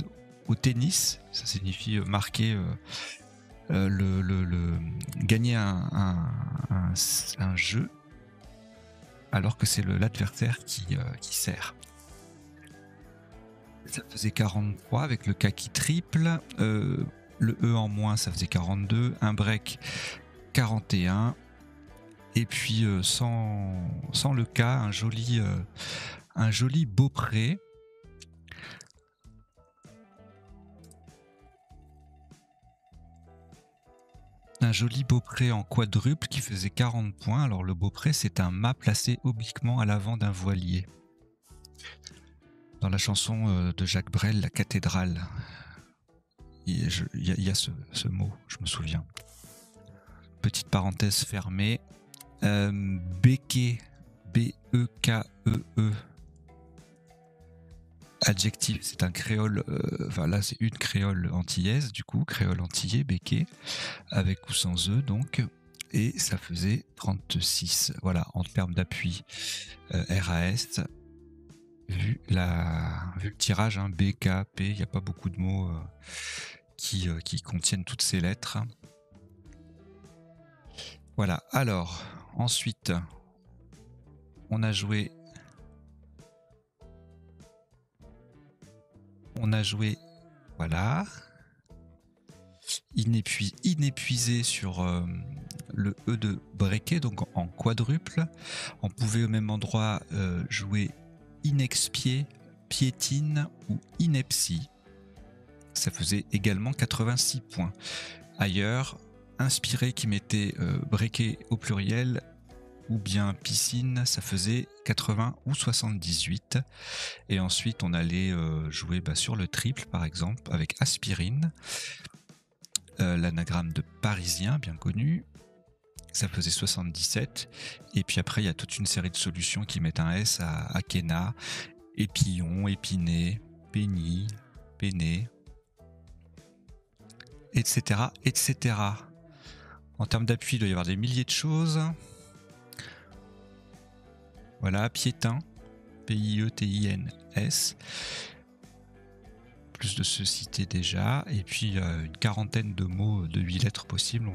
au tennis. Ça signifie marquer, gagner un jeu, alors que c'est l'adversaire qui sert. Ça faisait 43 avec le K qui triple. Le E en moins, ça faisait 42. Un break, 41. Et puis, sans le K, un joli Beaupré. Un joli Beaupré en quadruple qui faisait 40 points. Alors, le Beaupré, c'est un mât placé obliquement à l'avant d'un voilier. Dans la chanson de Jacques Brel, La cathédrale, il y a ce mot, je me souviens. Petite parenthèse fermée. Béquet, B-E-K-E-E. Adjectif, c'est un créole, là c'est une créole antillaise, du coup, créole antillais, béquet, avec ou sans E donc, et ça faisait 36. Voilà, en termes d'appui, RAS, vu le tirage, hein, B, K, P, il n'y a pas beaucoup de mots qui contiennent toutes ces lettres. Voilà, alors, ensuite, on a joué, voilà, inépuisé sur le E de breaké, donc en quadruple. On pouvait au même endroit jouer inexpié, piétine ou ineptie. Ça faisait également 86 points. Ailleurs, inspiré qui mettait breaké au pluriel ou bien piscine, ça faisait 80 ou 78. Et ensuite, on allait jouer sur le triple, par exemple, avec aspirine, l'anagramme de parisien, bien connu. Ça faisait 77. Et puis après, il y a toute une série de solutions qui mettent un S à Quena, épillon, épiné, péni, péné, etc., etc. En termes d'appui, il doit y avoir des milliers de choses. Voilà, piétin, P-I-E-T-I-N-S. Plus de se citer déjà. Et puis une quarantaine de mots de 8 lettres possibles.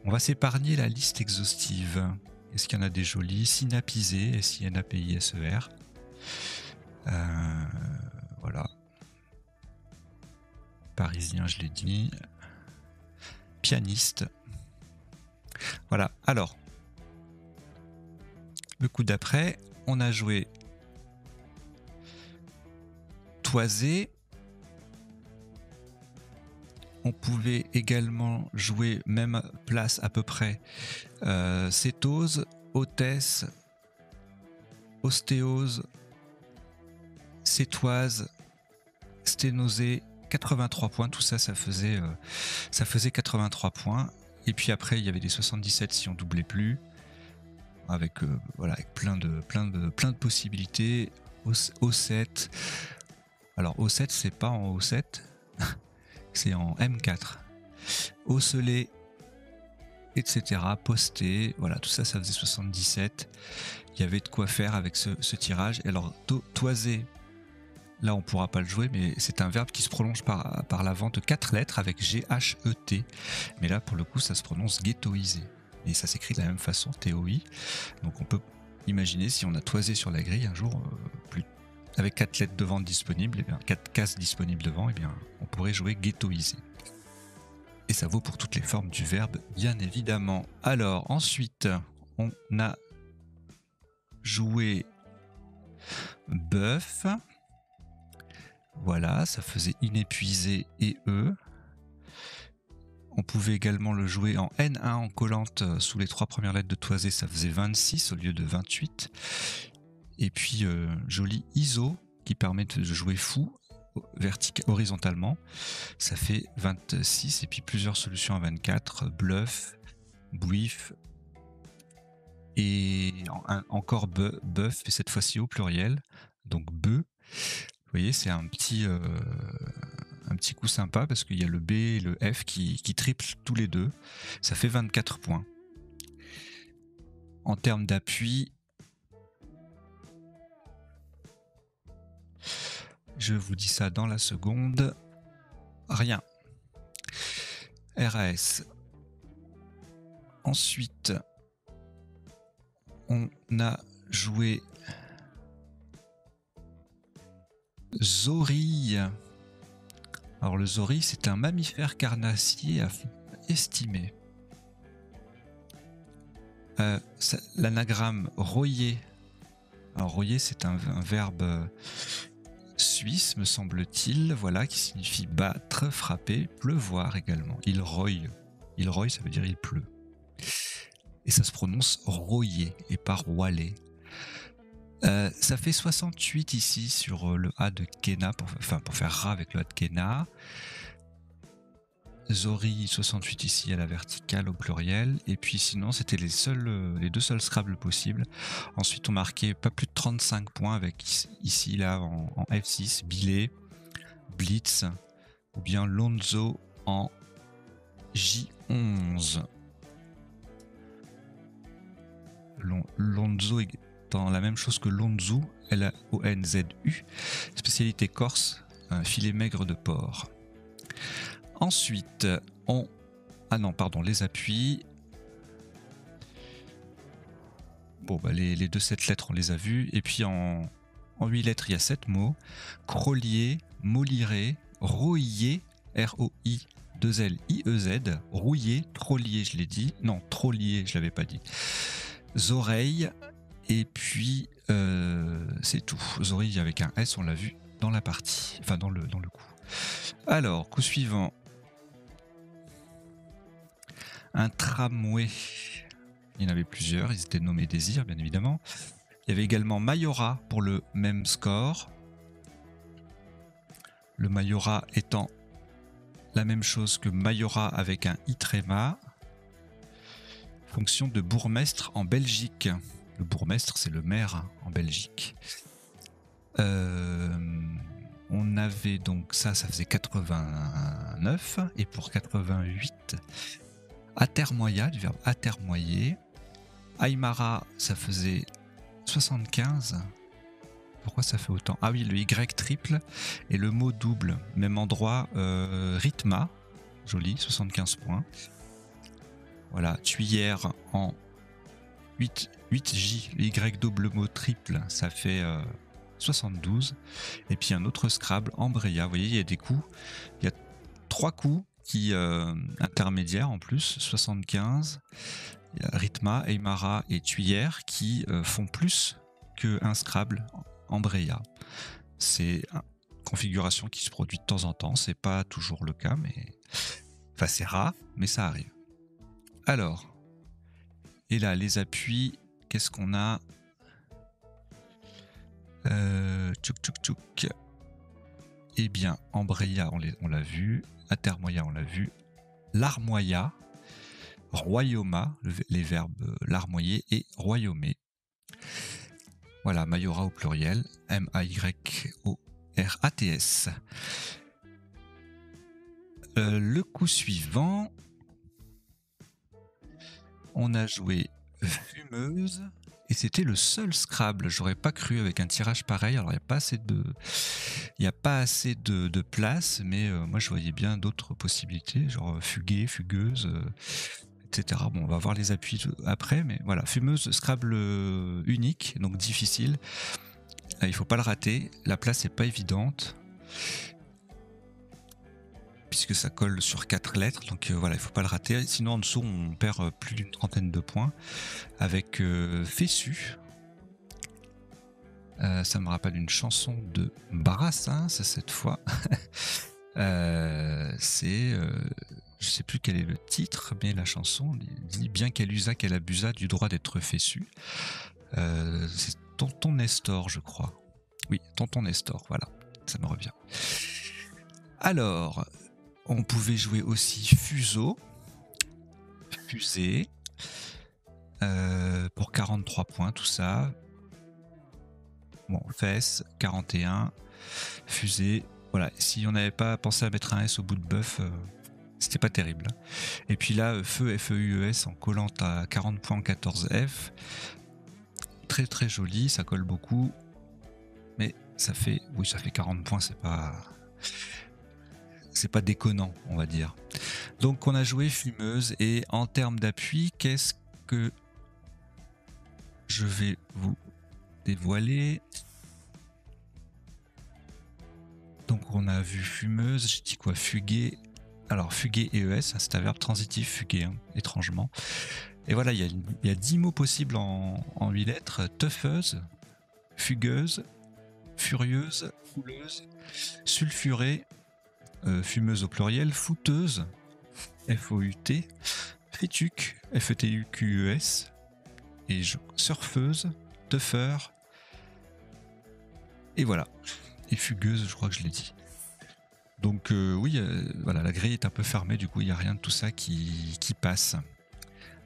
On va s'épargner la liste exhaustive. Est-ce qu'il y en a des jolis? Synapisé, S-I-N-A-P-I-S-E-R. Voilà. Parisien, je l'ai dit. Pianiste. Voilà. Alors, le coup d'après, on a joué Toisé. On pouvait également jouer même place à peu près cétose, hôtesse, ostéose, cétoise, sténosée, 83 points. Tout ça, ça faisait 83 points. Et puis après, il y avait des 77 si on doublait plus, avec voilà, avec plein de possibilités. O7. Alors O7, c'est pas en O7. C'est en M4. Osselé, etc. Posté, voilà, tout ça, ça faisait 77. Il y avait de quoi faire avec ce tirage. Et alors, toiser, là, on pourra pas le jouer, mais c'est un verbe qui se prolonge par l'avant de 4 lettres avec G-H-E-T. Mais là, pour le coup, ça se prononce ghettoiser. Et ça s'écrit de la même façon, T-O-I. Donc, on peut imaginer si on a toisé sur la grille un jour, avec 4 lettres de vente disponibles, et bien 4 cases disponibles devant, et bien on pourrait jouer ghettoiser. Et ça vaut pour toutes les formes du verbe, bien évidemment. Alors ensuite, on a joué bœuf. Voilà, ça faisait inépuisé et E. On pouvait également le jouer en N1 en collante sous les 3 premières lettres de toisé, ça faisait 26 au lieu de 28. Et puis joli ISO qui permet de jouer fou horizontalement, ça fait 26. Et puis plusieurs solutions à 24, bluff, bouif et encore bœuf, et cette fois-ci au pluriel, donc bœuf. Vous voyez, c'est un petit coup sympa parce qu'il y a le B et le F qui triplent tous les deux, ça fait 24 points. En termes d'appui, je vous dis ça dans la seconde. Rien. RAS. Ensuite, on a joué Zorille. Alors le zorille, c'est un mammifère carnassier à estimer. L'anagramme royer. Alors royer, c'est un verbe suisse, me semble-t-il, voilà, qui signifie battre, frapper, pleuvoir également. Il roille. Il roille, ça veut dire il pleut. Et ça se prononce royer et pas roiler. Ça fait 68 ici sur le A de Kena, pour faire rat avec le A de Kena. Zori 68 ici à la verticale au pluriel. Et puis sinon, c'était les deux seuls Scrabble possibles. Ensuite, on marquait pas plus de 35 points avec ici, là, en F6, Billet, Blitz, ou bien Lonzo en J11. Lonzo étant la même chose que Lonzu, L-O-N-Z-U, spécialité corse, un filet maigre de porc. Ensuite, les appuis. Bon, les 7 lettres, on les a vues. Et puis en 8 lettres, il y a 7 mots. Crolier, moliré, roiller, R-O-I-2-L-I-E-Z, rouiller, trollier, je l'ai dit. Non, trollier, je l'avais pas dit. Oreilles, et puis c'est tout. Oreilles avec un S, on l'a vu dans la partie, enfin dans le coup. Alors, coup suivant. Un tramway. Il y en avait plusieurs, ils étaient nommés Désir, bien évidemment. Il y avait également Mayora pour le même score. Le Mayora étant la même chose que Mayora avec un I tréma. Fonction de bourgmestre en Belgique. Le bourgmestre, c'est le maire en Belgique. On avait donc ça faisait 89. Et pour 88, atermoya, du verbe atermoyer. Aymara, ça faisait 75. Pourquoi ça fait autant? Ah oui, le Y triple et le mot double. Même endroit, Rhythma. Joli, 75 points. Voilà, Tuyère en 8J, le Y double mot triple, ça fait 72. Et puis un autre Scrabble, Ambreya. Vous voyez, il y a des coups. Il y a 3 coups qui intermédiaires en plus, 75. Il y a Rhythma, Aymara et Tuyère qui font plus qu'un Scrabble Ambreya. C'est une configuration qui se produit de temps en temps. C'est pas toujours le cas, mais enfin c'est rare, mais ça arrive. Alors, et là les appuis, qu'est-ce qu'on a? Tchouk tchouk tchouk. Eh bien, Ambreya, on l'a vu. Atermoya, on l'a vu. Larmoya, Royoma, les verbes larmoyer et royaumer. Voilà, Mayora au pluriel, M-A-Y-O-R-A-T-S. Le coup suivant, on a joué Fumeuse et c'était le seul Scrabble. J'aurais pas cru avec un tirage pareil. Alors il n'y a pas assez de place, mais moi je voyais bien d'autres possibilités, genre Fuguer, Fugueuse, etc. Bon, on va voir les appuis après, mais voilà, Fumeuse, Scrabble unique, donc difficile. Il faut pas le rater. La place est pas évidente, puisque ça colle sur 4 lettres, donc voilà, il faut pas le rater. Sinon, en dessous, on perd plus d'une trentaine de points. Avec Fessu. Ça me rappelle une chanson de Brassens, cette fois. Je sais plus quel est le titre, mais la chanson dit bien qu'elle usa, qu'elle abusa du droit d'être Fessu. C'est Tonton Nestor, je crois. Oui, Tonton Nestor, voilà, ça me revient. Alors, on pouvait jouer aussi Fuseau, Fusée, pour 43 points, tout ça. Bon, Fesse, 41, Fusée. Voilà, si on n'avait pas pensé à mettre un S au bout de bœuf, c'était pas terrible. Et puis là, Feu, F-E-U-E-S, en collant à 40 points, 14 F. Très très joli, ça colle beaucoup. Mais ça fait 40 points, c'est pas déconnant, on va dire. Donc on a joué Fumeuse, et en termes d'appui, qu'est-ce que je vais vous dévoiler? Donc on a vu Fumeuse, j'ai dit quoi? Fuguer. Alors fuguer et ES, c'est un verbe transitif, fuguer, hein, étrangement. Et voilà, il y a 10 mots possibles en 8 lettres. Teufeuse, fugueuse, furieuse, fouleuse, sulfurée, fumeuse au pluriel, fouteuse, F-O-U-T, fétuque, F-E-T-U-Q-E-S, et surfeuse, teufeur, et voilà. Et fugueuse, je crois que je l'ai dit. Donc oui, voilà, la grille est un peu fermée, du coup il n'y a rien de tout ça qui passe.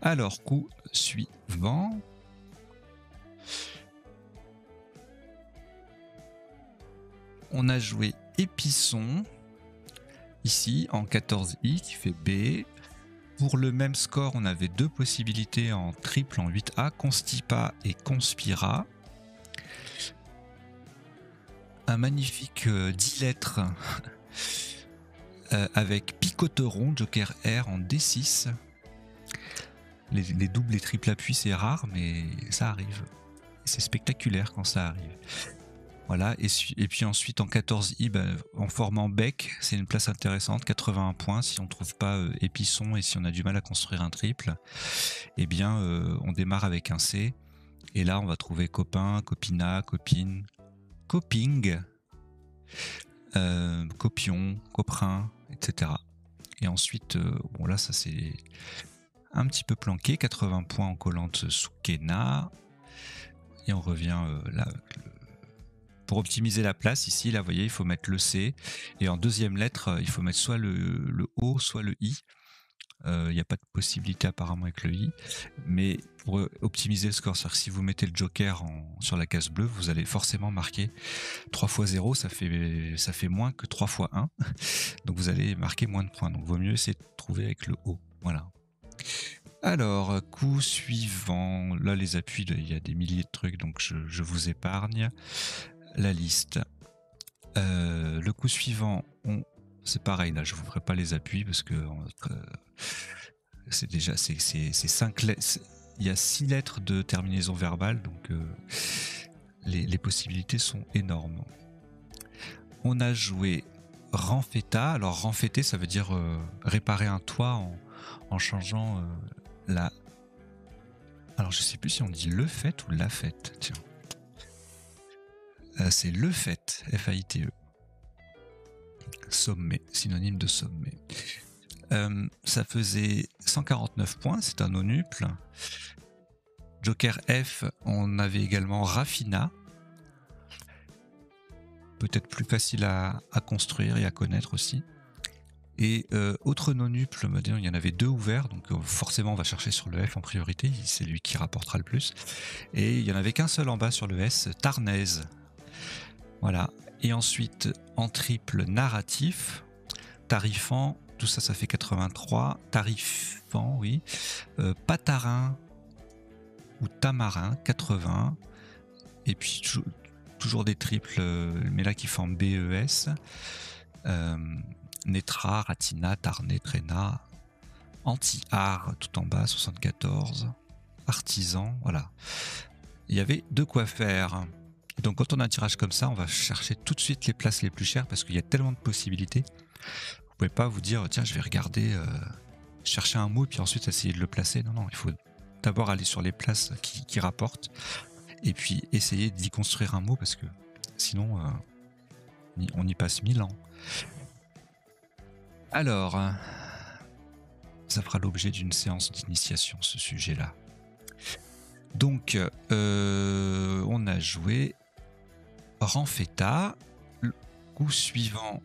Alors, coup suivant. On a joué Épisson, ici, en 14i, qui fait B. Pour le même score, on avait 2 possibilités en triple en 8A, Constipa et Conspira. Un magnifique 10 lettres avec Picoteron, Joker R en D6. Les doubles et triples appuis, c'est rare, mais ça arrive. C'est spectaculaire quand ça arrive. Voilà, et puis ensuite en 14i, en formant bec, c'est une place intéressante, 81 points. Si on ne trouve pas Épisson et si on a du mal à construire un triple, eh bien on démarre avec un C. Et là, on va trouver copain, copina, copine, coping, copion, coprin, etc. Et ensuite, bon là, ça c'est un petit peu planqué, 80 points en collante sous Kena. Et on revient là. Pour optimiser la place, ici, là, vous voyez, il faut mettre le C. Et en deuxième lettre, il faut mettre soit le O, soit le I. Il n'y a pas de possibilité apparemment avec le I. Mais pour optimiser le score, c'est-à-dire que si vous mettez le joker sur la case bleue, vous allez forcément marquer 3 fois 0, ça fait moins que 3 fois 1. Donc vous allez marquer moins de points. Donc il vaut mieux essayer de trouver avec le O. Voilà. Alors, coup suivant. Là, les appuis, il y a des milliers de trucs, donc je vous épargne la liste. Le coup suivant, c'est pareil, là, je vous ferai pas les appuis parce que c'est déjà c'est 5 lettres. Il y a 6 lettres de terminaison verbale, donc les possibilités sont énormes. On a joué renfeta. Alors renfêter, ça veut dire réparer un toit en changeant la. Alors je sais plus si on dit le fait ou la fête. Tiens, c'est le fait, F-A-I-T-E. Sommet, synonyme de sommet. Ça faisait 149 points, c'est un nonuple. Joker F, on avait également Raffina. Peut-être plus facile à construire et à connaître aussi. Et autre nonuple, il y en avait 2 ouverts, donc forcément on va chercher sur le F en priorité, c'est lui qui rapportera le plus. Et il n'y en avait qu'un seul en bas sur le S, Tarnaise. Voilà. Et ensuite, en triple narratif, tarifant, tout ça, ça fait 83. Tarifant, oui. Patarin ou Tamarin, 80. Et puis, toujours des triples, mais là qui forment BES. Netra, Ratina, Tarné, Tréna. Anti-art, tout en bas, 74. Artisan, voilà. Il y avait de quoi faire. Et donc quand on a un tirage comme ça, on va chercher tout de suite les places les plus chères parce qu'il y a tellement de possibilités. Vous pouvez pas vous dire tiens je vais regarder, chercher un mot et puis ensuite essayer de le placer. Non, il faut d'abord aller sur les places qui rapportent et puis essayer d'y construire un mot parce que sinon on y passe 1000 ans. Alors, ça fera l'objet d'une séance d'initiation ce sujet-là. Donc, on a joué renfeta. Le coup suivant,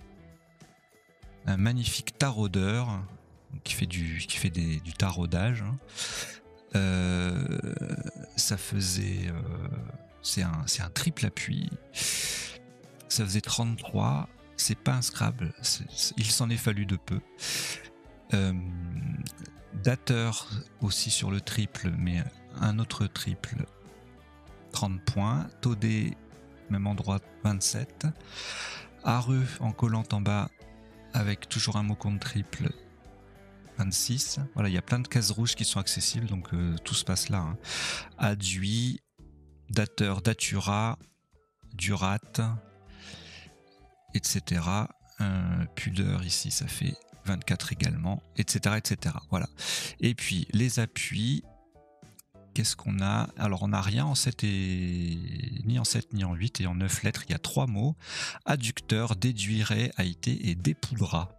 un magnifique taraudeur qui fait du taraudage. Ça faisait, c'est un triple appui. Ça faisait 33. C'est pas un Scrabble. Il s'en est fallu de peu. Dateur aussi sur le triple, mais un autre triple, 30 points. Todé, même endroit, 27. Areux en collant en bas, avec toujours un mot contre triple, 26. Voilà, il y a plein de cases rouges qui sont accessibles, donc tout se passe là. Hein. Aduit, dateur, datura, durat, etc. Pudeur ici, ça fait 24 également, etc., etc. Voilà. Et puis les appuis, qu'est-ce qu'on a? Alors on n'a rien en 7 ni en 7 ni en 8 et en 9 lettres, il y a 3 mots. Adducteur, déduirait, haïté et dépoudra.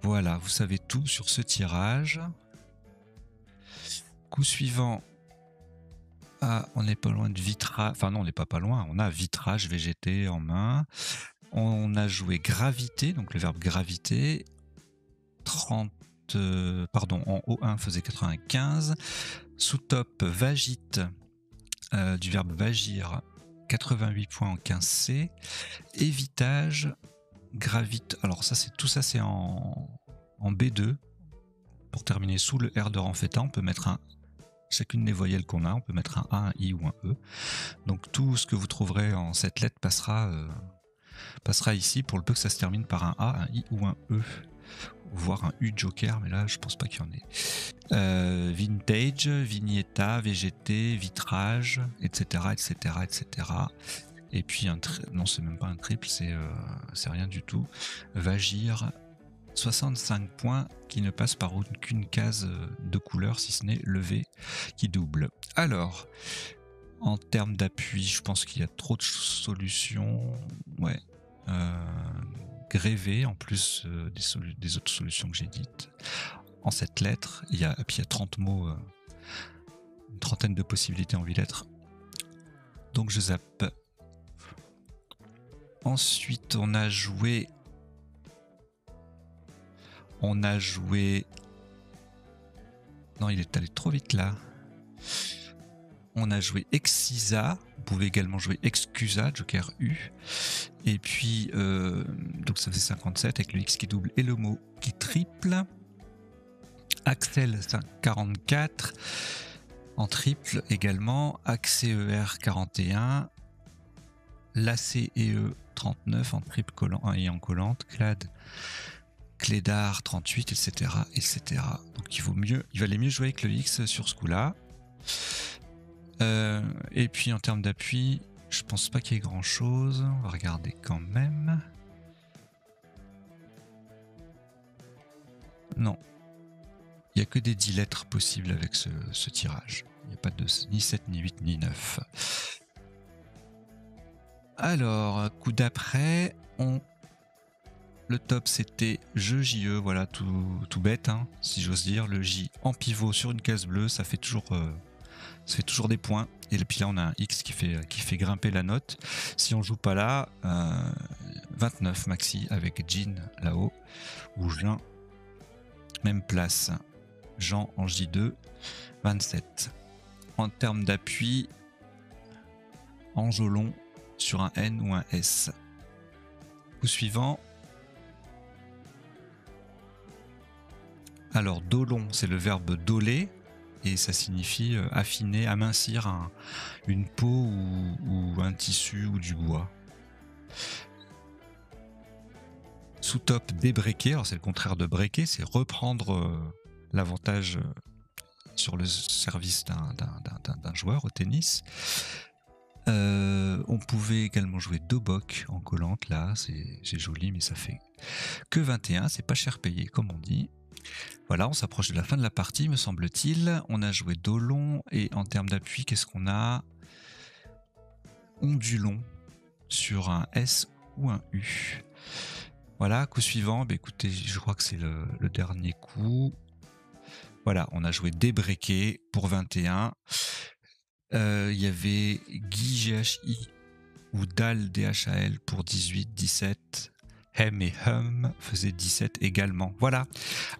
Voilà, vous savez tout sur ce tirage. Coup suivant. Ah, on n'est pas loin de vitrage. Enfin non, on n'est pas loin. On a vitrage, VGT en main. On a joué gravité, donc le verbe gravité. 30. Pardon, en O1 faisait 95. Sous top, vagite, du verbe vagir, 88 points en 15C. Évitage, gravite. Alors ça, c'est en B2. Pour terminer sous le R de renfeta, on peut mettre chacune des voyelles qu'on a, on peut mettre un A, un I ou un E. Donc tout ce que vous trouverez en cette lettre passera ici, pour le peu que ça se termine par un A, un I ou un E. Voire un U joker, mais là je pense pas qu'il y en ait. Vintage, vignetta, VGT, vitrage, etc., etc., etc. Et puis non, c'est même pas un triple, c'est rien du tout. Vagir, 65 points qui ne passent par aucune case de couleur, si ce n'est le V qui double. Alors, en termes d'appui, je pense qu'il y a trop de solutions. Ouais. Grévé, en plus des autres solutions que j'ai dites. En 7 lettres, il y a 30 mots, une trentaine de possibilités en 8 lettres. Donc je zappe. Ensuite, on a joué. Non, il est allé trop vite là. On a joué Excisa. Vous pouvez également jouer Excusa, Joker U. Et puis, donc ça faisait 57 avec le X qui double et le mot qui triple. Axel 44 en triple également, AXER 41, l'ACEE 39 en triple collant et en collante, Clédar 38, etc., etc. Donc il valait mieux jouer avec le X sur ce coup-là. Et puis en termes d'appui, je pense pas qu'il y ait grand-chose. On va regarder quand même. Non. Il n'y a que des 10 lettres possibles avec ce tirage. Il n'y a pas de ni 7, ni 8, ni 9. Alors, coup d'après, le top c'était jeu JE, voilà, tout bête, hein, si j'ose dire. Le J en pivot sur une case bleue, ça fait toujours des points. Et puis là, on a un X qui fait grimper la note. Si on joue pas là, 29 maxi avec Jean là-haut, ou Jean, même place. Jean en J2, 27. En termes d'appui, enjolon sur un N ou un S. Coup suivant. Alors, dolon, c'est le verbe doler, et ça signifie affiner, amincir une peau ou un tissu ou du bois. Sous-top, débreaker, alors c'est le contraire de breaker, c'est reprendre l'avantage sur le service d'un joueur au tennis. On pouvait également jouer Dobok en collante, là, c'est joli, mais ça fait que 21, c'est pas cher payé, comme on dit. Voilà, on s'approche de la fin de la partie, me semble-t-il. On a joué Dolon, et en termes d'appui, qu'est-ce qu'on a? Ondulon sur un S ou un U. Voilà, coup suivant, bah écoutez, je crois que c'est le dernier coup. Voilà, on a joué débreaké pour 21. Il y avait Guy GHI ou Dal DHAL pour 18, 17. Hem et Hum faisaient 17 également. Voilà.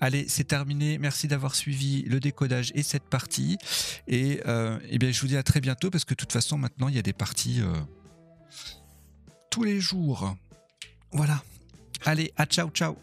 Allez, c'est terminé. Merci d'avoir suivi le décodage et cette partie. Et bien, je vous dis à très bientôt parce que de toute façon, maintenant, il y a des parties tous les jours. Voilà. Allez, à ciao, ciao.